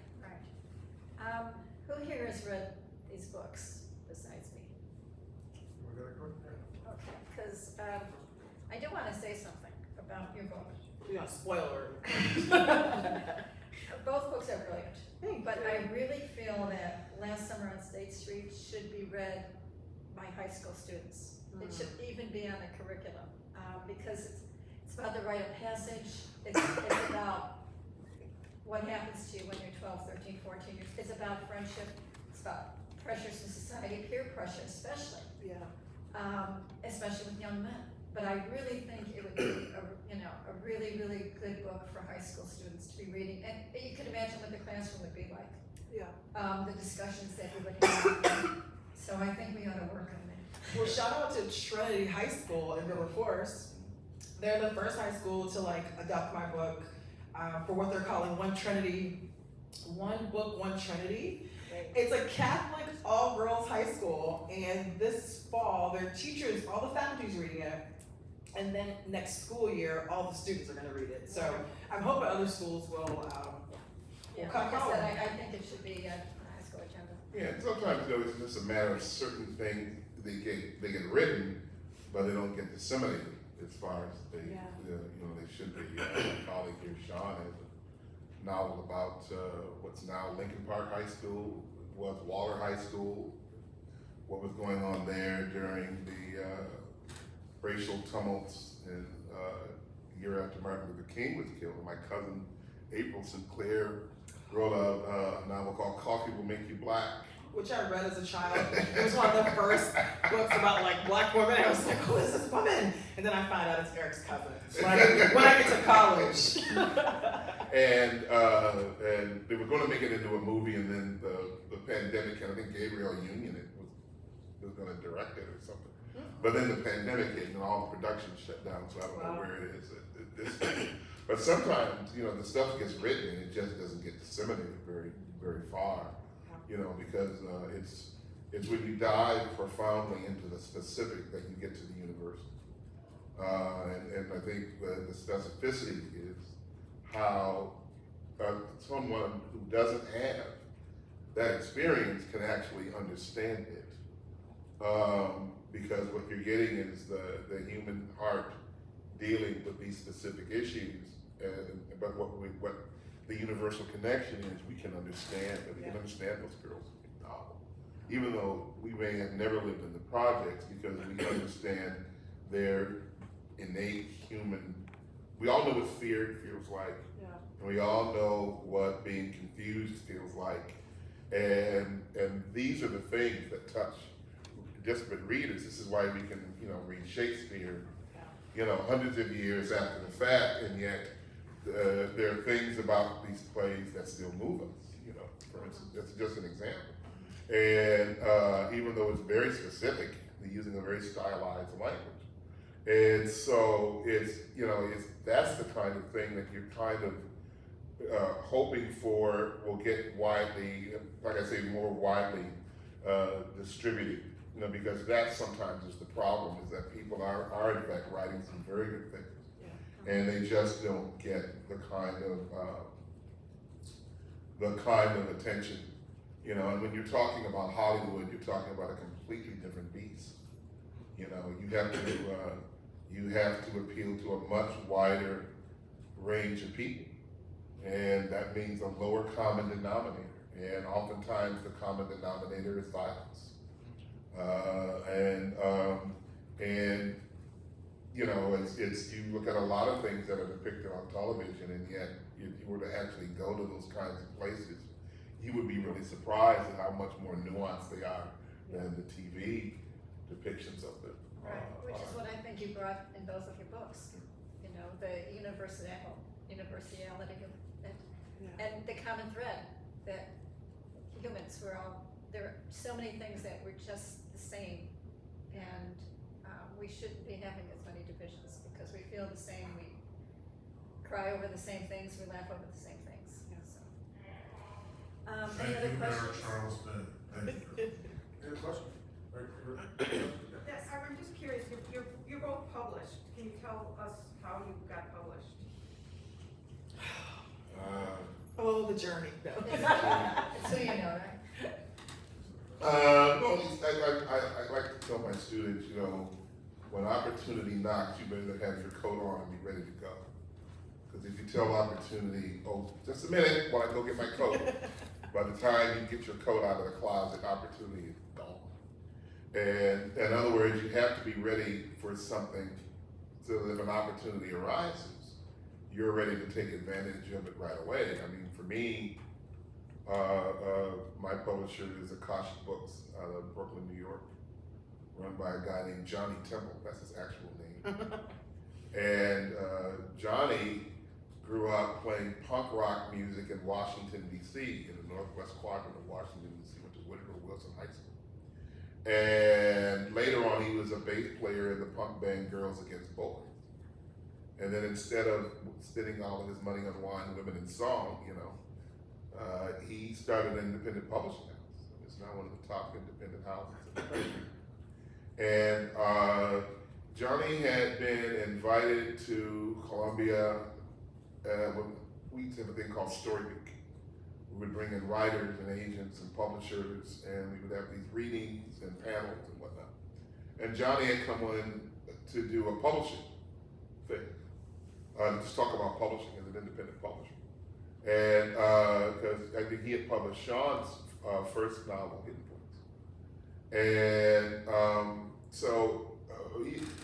Who here has read these books besides me? We got a quick- Okay, because I do want to say something about your book. Yeah, spoiler. Both books are brilliant, Thank but you. I really feel that Last Summer on State Street should be read by high school students. It should even be on the curriculum, because it's about the rite of passage. It's about what happens to you when you're 12, 13, 14 years. It's about friendship. It's about pressures in society, peer pressure especially. Yeah. Especially with young men. but I really think it would be a really, really good book for high school students to be reading. And you can imagine what the classroom would be like. Yeah. The discussions that we would have. So I think we ought to work on that. Well, shout out to Trinity High School in River Forest. They're the first high school to like adopt my book for what they're calling One Trinity, One Book, One Trinity. It's a Catholic all-girls high school, and this fall, their teachers, all the faculty's reading it, and then next school year, all the students are gonna read it. So I'm hoping other schools will Yeah, come like I forward. said, I think it should be on the high school agenda. Yeah, and sometimes, you know, it's just a matter of certain things, they get written, but they don't get disseminated as far as they, Yeah. you know, they should be. My colleague here, Sean, has a novel about, what's now Lincoln Park High School, was Waller High School, what was going on there during the, racial tumults and, year after Martin Luther King was killed. My cousin, April Sinclair, wrote a novel called Coffee Will Make You Black. Which I read as a child. It was one of the first books about like black women. I was like, who is this woman? And then I find out it's Eric's cousin. When I get to college. And they were going to make it into a movie, and then the pandemic, and I think Gabrielle Union was going to direct it or something. But then the pandemic hit, and all the production shut down, so I don't know where it is at this time. But sometimes, you know, the stuff gets written and it just doesn't get disseminated very far, you know, because it's when you dive profoundly into the specific that you get to the universal. And I think the specificity is how someone who doesn't have that experience can actually understand it. Because what you're getting is the human heart dealing with these specific issues, but what the universal connection is, we can understand, we can understand those girls in the novel. Even though we may have never lived in the projects, because we understand their innate human, we all know what fear feels like, and we all know what being confused feels like, and these are the things that touch desperate readers. This is why we can, you know, read Shakespeare, you know, hundreds of years after the fact, and yet there are things about these plays that still move us, you know, for instance, that's just an example. And even though it's very specific, they're using a very stylized language. And so it's, you know, that's the kind of thing that you're kind of hoping for will get widely, like I say, more widely distributed. You know, because that sometimes is the problem, is that people are in fact writing some very good things, and they just don't get the kind of attention, you know. And when you're talking about Hollywood, you're talking about a completely different beast. You know, you have to appeal to a much wider range of people, and that means a lower common denominator. And oftentimes the common denominator is violence. And you know, it's you look at a lot of things that are depicted on television, and yet if you were to actually go to those kinds of places, you would be really surprised at how much more nuanced they are than the TV depictions of them. Right, which is what I think you brought in both of your books. You know, the universality of it, and the common thread that humans were all. There are so many things that were just the same, and we shouldn't be having as many divisions, because we feel the same, we cry over the same things, we laugh over the same things. So. Any other questions? Charles Bennett. Thank you. Any question? Yes, I'm just curious, you're both published. Can you tell us how you got published? Oh, the journey. No. It's who you know, right? Well, I like to tell my students, you know, when opportunity knocks, you better have your coat on and be ready to go. Because if you tell opportunity, oh, just a minute while I go get my coat, by the time you get your coat out of the closet, opportunity is gone. And in other words, you have to be ready for something, so that if an opportunity arises, you're ready to take advantage of it right away. I mean, for me, my publisher is Akashic Books out of Brooklyn, New York. run by a guy named Johnny Temple. That's his actual name. And Johnny grew up playing punk rock music in Washington, D.C., in the northwest quadrant of Washington, D.C., went to Woodrow Wilson High School. And later on, he was a bass player in the punk band Girls Against Boys. And then instead of spending all of his money on wine, women, and song, he started an independent publishing house. It's now one of the top independent houses in the country. And Johnny had been invited to Columbia. We used to have a thing called Story Week. We would bring in writers and agents and publishers, and we would have these readings and panels and whatnot. And Johnny had come in to do a publishing thing, just talk about publishing as an independent publisher. And because I think he had published Sean's first novel, Hidden Points. And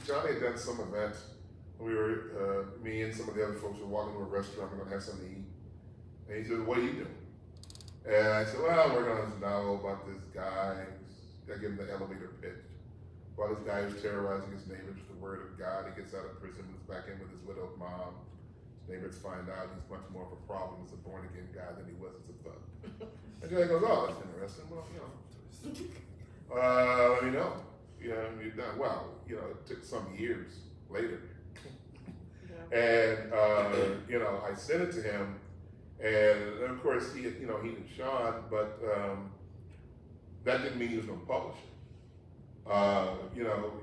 Johnny had done some event. We were, me and some of the other folks were walking to a restaurant, we're gonna have something to eat. And he said, "What are you doing?" And I said, "Well, I'm working on this novel about this guy." I give him the elevator pitch. About this guy who's terrorizing his neighbors with the word of God. He gets out of prison, moves back in with his widowed mom. His neighbors find out he's much more of a problem as a born-again guy than he was as a thug. And Johnny goes, "Oh, that's interesting. Well, let me know. You're done." Well, it took some years later. And, I sent it to him, and of course, he knew Sean, but that didn't mean he was gonna publish it.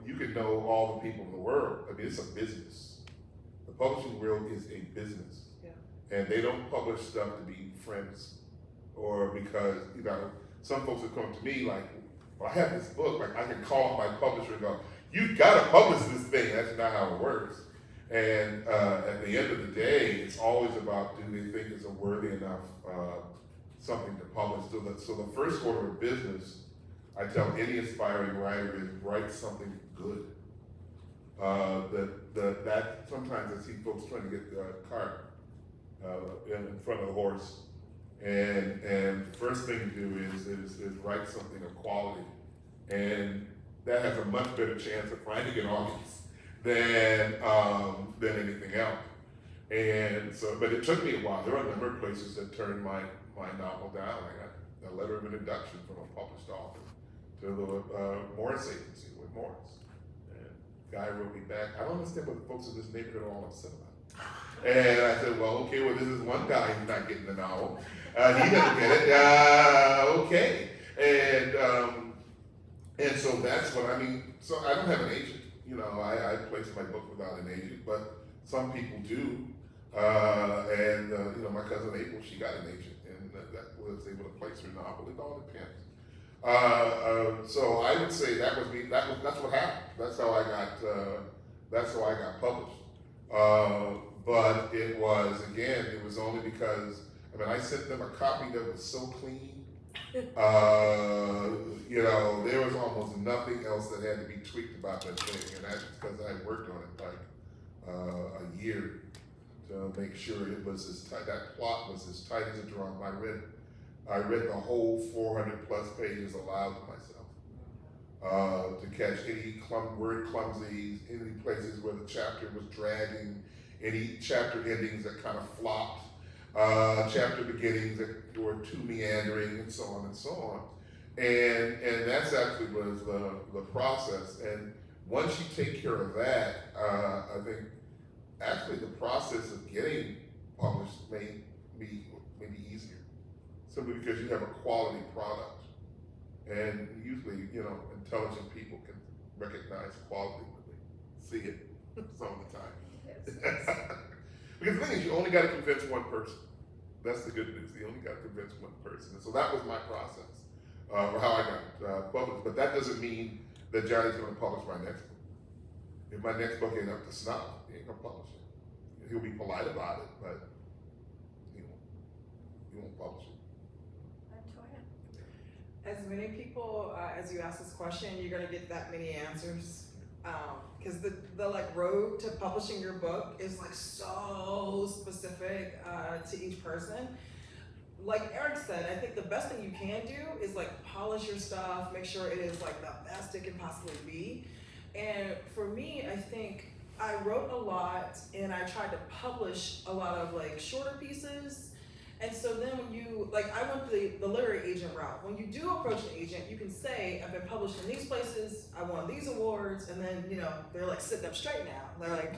You could know all the people in the world. I mean, it's a business. The publishing world is a business. Yeah. And they don't publish stuff to be friends, or because, some folks will come to me like, "Well, I have this book," like I can call my publisher and go, "You've gotta publish this thing." That's not how it works. And at the end of the day, it's always about, do they think it's a worthy enough something to publish? So the first order of business, I tell any aspiring writer, is write something good. That sometimes I see folks trying to get the cart in front of the horse, and the first thing to do is write something of quality, and that has a much better chance of finding an audience than anything else. And so, but it took me a while. There were a number of places that turned my novel down. I got a letter of introduction from a published author to the Morris agency with Morris. And the guy wrote me back, "I don't understand what the folks in this neighborhood are all upset about." And I said, "Well, okay, this is one guy who's not getting the novel. He doesn't get it. Okay." And so that's what I mean. So I don't have an agent. I place my book without an agent, but some people do. My cousin April, she got an agent, and that was able to place her novel. It all depends. So I would say that was me. That's what happened. That's how I got published. But it was only because I sent them a copy that was so clean. There was almost nothing else that had to be tweaked about that thing, and that's because I worked on it like a year to make sure it was as tight. That plot was as tight as a drum. I read the whole 400 plus pages aloud to myself to catch any word clumsies, any places where the chapter was dragging, any chapter endings that kind of flopped. Chapter beginnings that were too meandering, and so on and so on. And that's actually was the process. And once you take care of that, I think actually the process of getting published may be easier. Simply because you have a quality product. And usually, intelligent people can recognize quality when they see it some of the time. Yes. Because the thing is, you only got to convince one person. That's the good news. You only got to convince one person. And so that was my process for how I got published. But that doesn't mean that Johnny's going to publish my next book. If my next book ain't up to snuff, he ain't going to publish it. He'll be polite about it, but he won't publish it. As many people, as you ask this question, you're gonna get that many answers. Because the road to publishing your book is so specific to each person. Like Eric said, I think the best thing you can do is like polish your stuff, make sure it is like the best it can possibly be. And for me, I think I wrote a lot and I tried to publish a lot of like shorter pieces. And so then when you, like I went the literary agent route. When you do approach an agent, you can say, I've been published in these places, I won these awards, and then, you know, they're like sitting up straight now. They're like,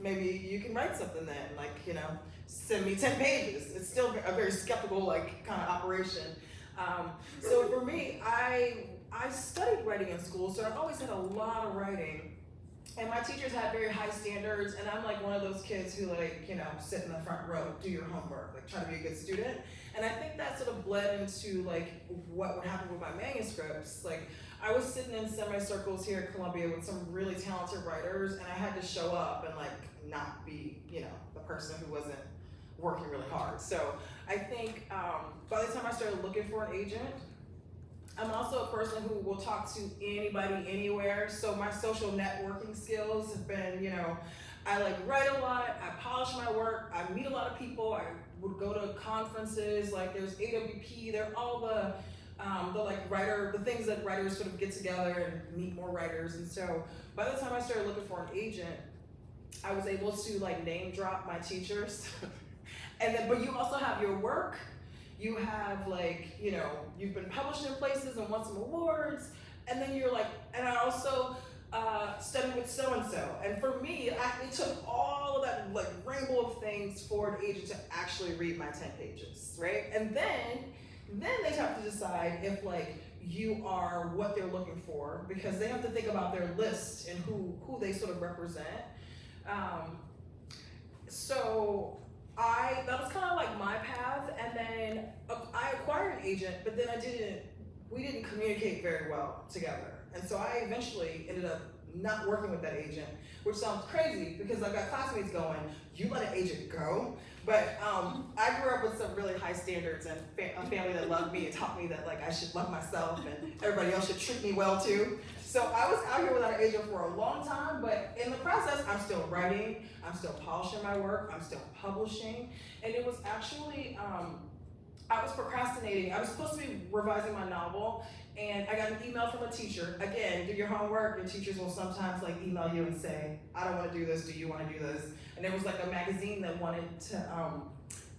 maybe you can write something then, like, you know, send me 10 pages. It's still a very skeptical, like, kind of operation. So for me, I studied writing in school, so I always had a lot of writing. And my teachers had very high standards, and I'm like one of those kids who like, you know, sit in the front row, do your homework, like try to be a good student. And I think that sort of bled into like what would happen with my manuscripts. Like I was sitting in semicircles here at Columbia with some really talented writers, and I had to show up and like not be, you know, the person who wasn't working really hard. So I think by the time I started looking for an agent, I'm also a person who will talk to anybody, anywhere. So my social networking skills have been, you know, I like write a lot, I polish my work, I meet a lot of people, I would go to conferences, like there's AWP, they're all the like the things that writers sort of get together and meet more writers. And so by the time I started looking for an agent, I was able to like name drop my teachers. And then, but you also have your work. You have like, you know, you've been published in places and won some awards, and then you're like, and I also studied with so-and-so. And for me, it took all of that like rainbow of things for an agent to actually read my 10 pages, right? And then they have to decide if like you are what they're looking for, because they have to think about their list and who they sort of represent. So that was kind of like my path, and then I acquired an agent, but then we didn't communicate very well together. And so I eventually ended up not working with that agent, which sounds crazy because I've got classmates going, you let an agent go? But I grew up with some really high standards and a family that loved me and taught me that like I should love myself and everybody else should treat me well too. So I was out here without an agent for a long time, but in the process, I'm still writing, I'm still polishing my work, I'm still publishing. And it was actually, I was procrastinating. I was supposed to be revising my novel, and I got an email from a teacher. Again, do your homework. Your teachers will sometimes like email you and say, I don't want to do this, do you want to do this? And there was like a magazine that wanted to,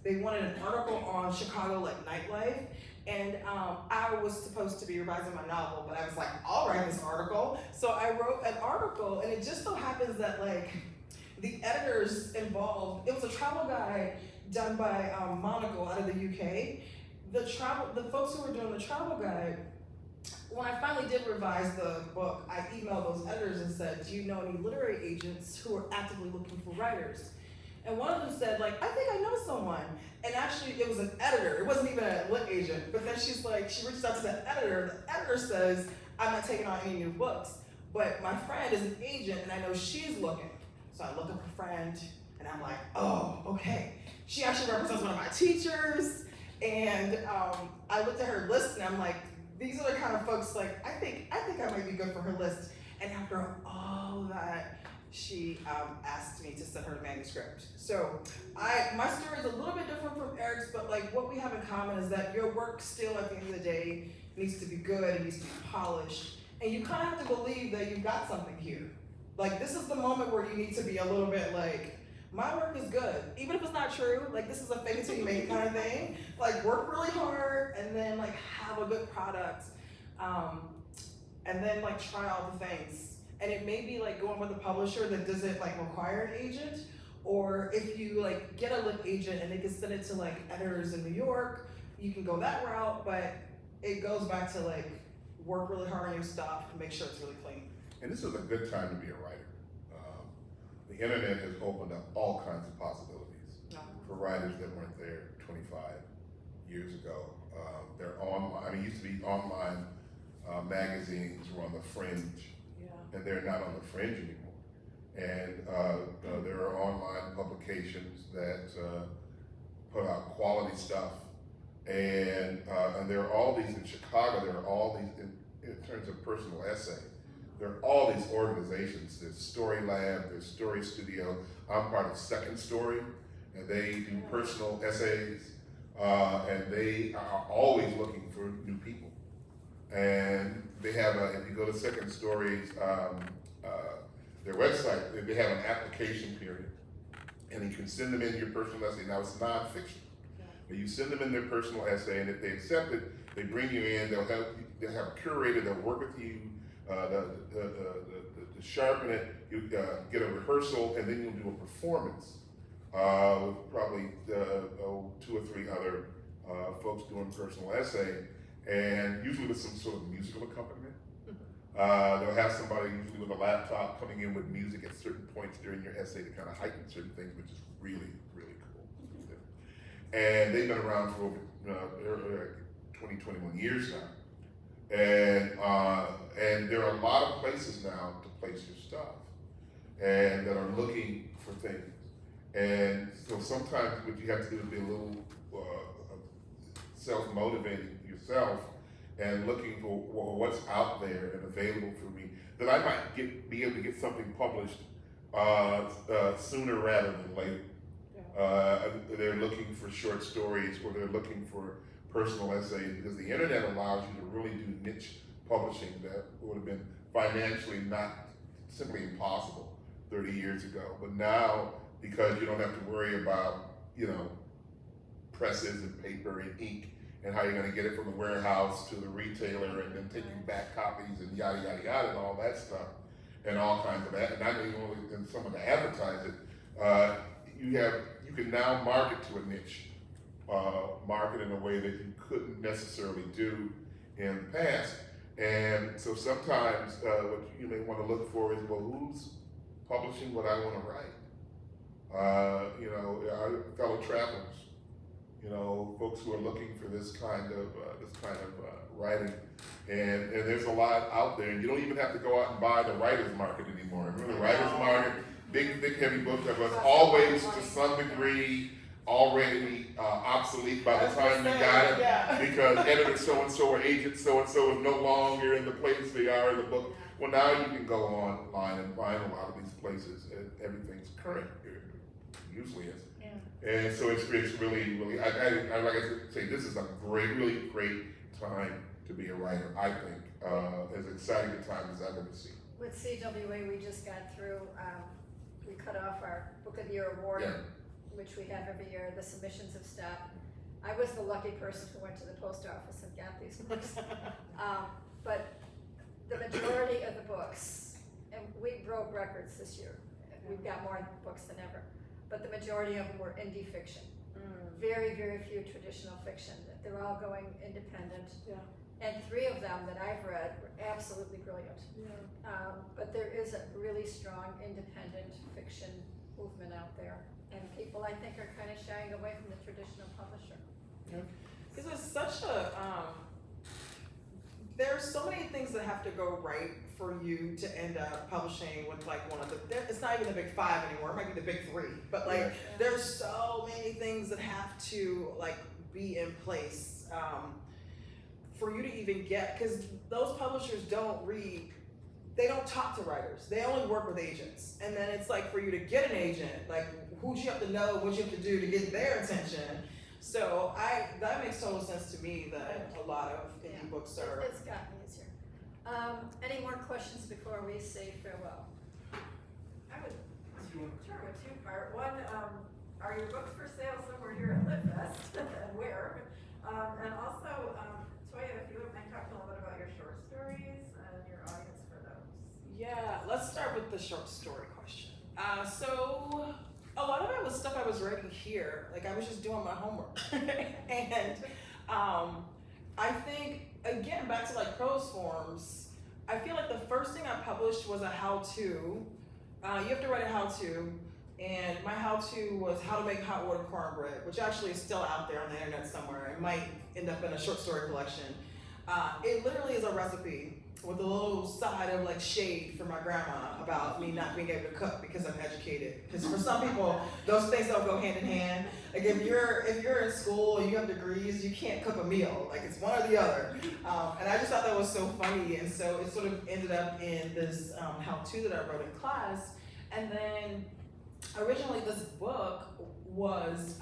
they wanted an article on Chicago like nightlife. And I was supposed to be revising my novel, but I was like, I'll write this article. So I wrote an article, and it just so happens that like the editors involved, it was a travel guide done by Monaco out of the UK. The folks who were doing the travel guide, when I finally did revise the book, I emailed those editors and said, do you know any literary agents who are actively looking for writers? And one of them said, like, I think I know someone. And actually, it was an editor. It wasn't even a lit agent. But then she's like, she reached out to the editor. The editor says, I'm not taking on any new books. But my friend is an agent, and I know she's looking. So I look up her friend, and I'm like, oh, okay. She actually represents one of my teachers. And I looked at her list, and I'm like, these are the kind of folks, like, I think I might be good for her list. And after all that, she asked me to send her the manuscript. So my story is a little bit different from Eric's, but like what we have in common is that your work still at the end of the day needs to be good, it needs to be polished, and you kind of have to believe that you've got something here. Like this is the moment where you need to be a little bit like, my work is good, even if it's not true, like this is a fake it till you make it kind of thing. Like work really hard and then like have a good product, and then like try all the things. And it may be like going with a publisher that doesn't like require an agent, or if you like get a lit agent and they can send it to like editors in New York, you can go that route, but it goes back to like work really hard on your stuff and make sure it's really clean. And this is a good time to be a writer. The internet has opened up all kinds of possibilities for writers that weren't there 25 years ago. They're online, I mean, it used to be online magazines were on the fringe. And they're not on the fringe anymore. And there are online publications that put out quality stuff. And there are all these in Chicago, there are all these, in terms of personal essay, there are all these organizations. There's Story Lab, there's Story Studio. I'm part of Second Story, and they do personal essays. and they are always looking for new people. And they have if you go to Second Story's, their website, they have an application period. And you can send them in your personal essay. Now it's nonfiction. But you send them in their personal essay, and if they accept it, they bring you in, they'll have a curator that'll work with you, to sharpen it, you get a rehearsal, and then you'll do a performance with probably 2 or 3 other folks doing personal essay, and usually with some sort of musical accompaniment. They'll have somebody usually with a laptop coming in with music at certain points during your essay to kind of heighten certain things, which is really, really cool. And they've been around for over 20, 21 years now. And there are a lot of places now to place your stuff and that are looking for things. And so sometimes what you have to do is be a little self-motivating yourself and looking for what's out there and available for me, that I might be able to get something published sooner rather than later. They're looking for short stories, or they're looking for personal essays, because the internet allows you to really do niche publishing that would have been financially not simply impossible 30 years ago. But now, because you don't have to worry about, presses and paper and ink, and how you're going to get it from the warehouse to the retailer, and then taking back copies and yada yada yada and all that stuff, and all kinds of that. And not even only in someone to advertise it, you can now market to a niche, market in a way that you couldn't necessarily do in the past. And so sometimes what you may want to look for is, well, who's publishing what I want to write? Our fellow travelers. Folks who are looking for this kind of writing, and there's a lot out there, and you don't even have to go out and buy the writer's market anymore. Remember the writer's market, big, thick, heavy book that was always to some degree already obsolete by the time you got it, because editor so-and-so or agent so-and-so is no longer in the place they are in the book. Well, now you can go online and find a lot of these places, and everything's current, usually is. And so it's really, really, I like I say, this is a really great time to be a writer, I think, as exciting a time as I've ever seen. With CWA, we just got through, we cut off our Book of the Year award, which we have every year. The submissions have stopped. I was the lucky person who went to the post office and got these books. But the majority of the books, and we broke records this year. We've got more books than ever. But the majority of them were indie fiction. Very, very few traditional fiction. They're all going independent. And 3 of them that I've read were absolutely brilliant. But there is a really strong independent fiction movement out there. And people, I think, are kind of shying away from the traditional publisher. Because it's such there's so many things that have to go right for you to end up publishing with one of it's not even the big 5 anymore, it might be the big 3, but there's so many things that have to be in place for you to even get, because those publishers they don't talk to writers, they only work with agents. And then it's for you to get an agent, who do you have to know, what you have to do to get their attention. So that makes total sense to me that a lot of indie books are. It's gotten easier. Any more questions before we say farewell? I would start with 2-part. One, are your books for sale somewhere here at LitFest, and where? And also, Toya, if you would mind talking a little bit about your short stories and your audience for those. Yeah, let's start with the short story question. So a lot of it was stuff I was writing here. I was just doing my homework. And I think, again, back to prose forms, I feel the first thing I published was a how-to. You have to write a how-to, and my how-to was how to make hot water cornbread, which actually is still out there on the internet somewhere. It might end up in a short story collection. It literally is a recipe with a little side of shade for my grandma about me not being able to cook because I'm educated. Because for some people, those things don't go hand in hand. If you're in school and you have degrees, you can't cook a meal. It's one or the other. And I just thought that was so funny, and so it sort of ended up in this how-to that I wrote in class. And then originally this book was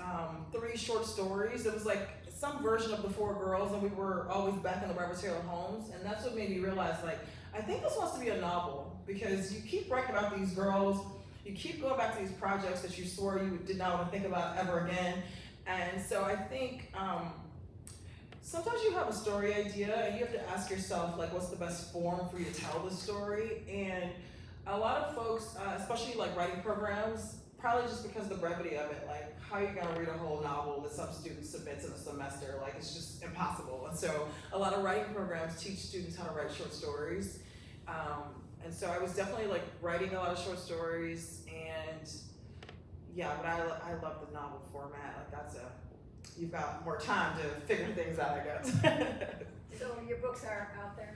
3 short stories. It was like some version of The Four Girls, and we were always back in the Robert Taylor Homes, and that's what made me realize, like, I think this wants to be a novel, because you keep writing about these girls, you keep going back to these projects that you swore you did not want to think about ever again, and so I think sometimes you have a story idea, and you have to ask yourself, like, what's the best form for you to tell the story, and a lot of folks, especially like writing programs, probably just because of the brevity of it, like, how are you gonna read a whole novel that some student submits in a semester? Like, it's just impossible. And so a lot of writing programs teach students how to write short stories. And so I was definitely like writing a lot of short stories, and yeah, but I love the novel format. Like, you've got more time to figure things out, I guess. So your books are out there?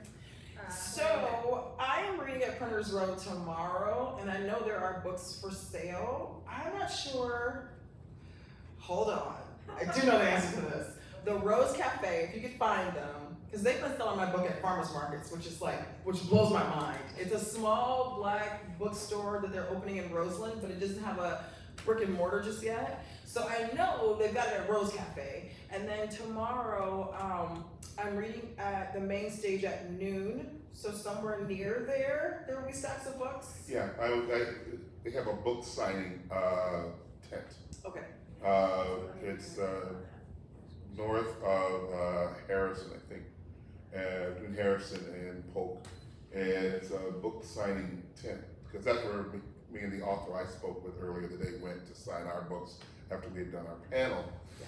So I am reading at Printers Row tomorrow, and I know there are books for sale. I'm not sure. Hold on. I do know the answer to this. The Rose Cafe, if you could find them, because they've been selling my book at farmers markets, which blows my mind. It's a small black bookstore that they're opening in Roseland, but it doesn't have a brick and mortar just yet. So I know they've got it at Rose Cafe. And then tomorrow, I'm reading at the main stage at noon. So somewhere near there will be stacks of books. Yeah, they have a book signing tent. Okay. It's north of Harrison, I think, between Harrison and Polk, and it's a book signing tent, because that's where me and the author I spoke with earlier today went to sign our books after we had done our panel,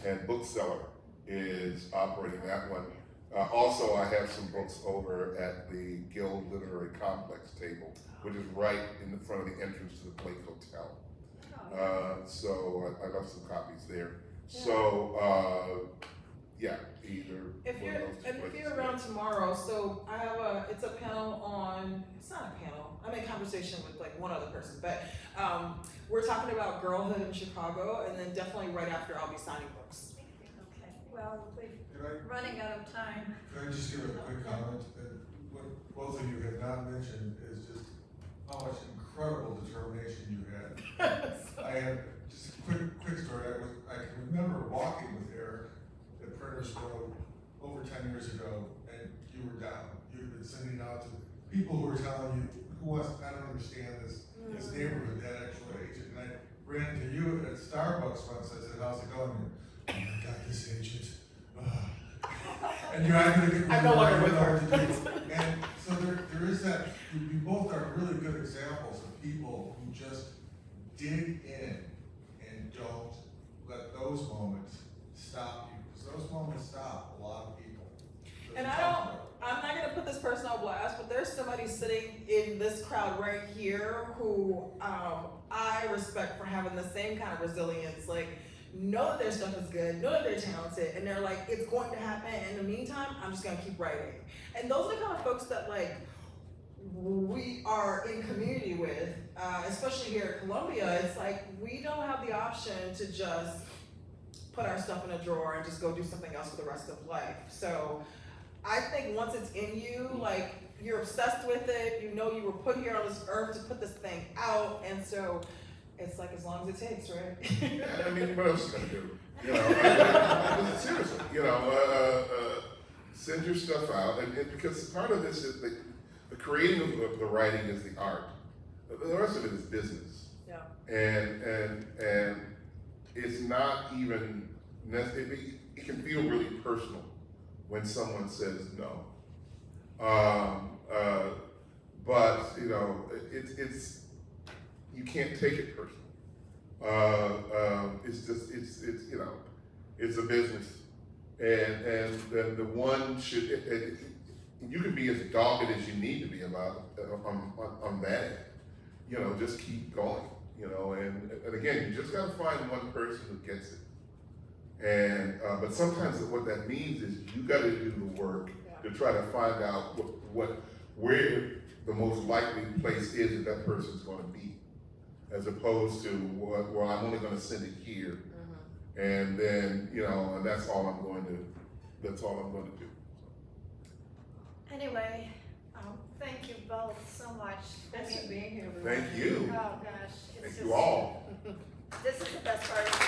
and Bookseller is operating that one. Also, I have some books over at the Guild Literary Complex table, which is right in the front of the entrance to the Blake Hotel. So I left some copies there. Yeah. So, yeah, either If one of those two you're places. around tomorrow, so I have it's a panel on, it's not a panel, I'm in conversation with like one other person, but we're talking about girlhood in Chicago, and then definitely right after I'll be signing books. Okay, well, we're Can running out of time. I just give a quick comment that what both of you have not mentioned is just how much incredible determination you had. I have just a quick story. I can remember walking with Eric at Printers Row over 10 years ago, and you were down. You had been sending out to people who were telling you, I don't understand this neighborhood, that actual agent. And I ran into you at Starbucks once. I said, how's it going? Oh my God, this agent. And you're not gonna get I'm no longer with her. And so there is that, you both are really good examples of people who just dig in and don't let those moments stop you, because those moments stop a lot of people. And I'm not gonna put this person on blast, but there's somebody sitting in this crowd right here who I respect for having the same kind of resilience. Like, know that their stuff is good, know that they're talented, and they're like, it's going to happen. In the meantime, I'm just gonna keep writing. And those are the kind of folks that like we are in community with, especially here at Columbia. It's like we don't have the option to just put our stuff in a drawer and just go do something else for the rest of life. So I think once it's in you, like, you're obsessed with it, you know you were put here on this earth to put this thing out, and so it's like as long as it takes, right? Yeah, I mean, what else you gonna do? You know, seriously, you know, send your stuff out, and because part of this is the creating of the writing is the art. The rest of it is business. Yeah. And it's not even necessarily, it can feel really personal when someone says no. But you know, it's you can't take it personal. It's just it's you know, it's a business, and then the one should you can be as dogged as you need to be about on that. You know, just keep going. You know, and again, you just gotta find one person who gets it. And but sometimes what that means is you got to do the work to try to find out where the most likely place is that person's going to be, as opposed to well, I'm only going to send it here, and then you know, and that's all I'm going to do. Anyway, thank you both so much. Thanks for being here. Thank you. Oh, gosh. It's Thank just- you all. this is the best part of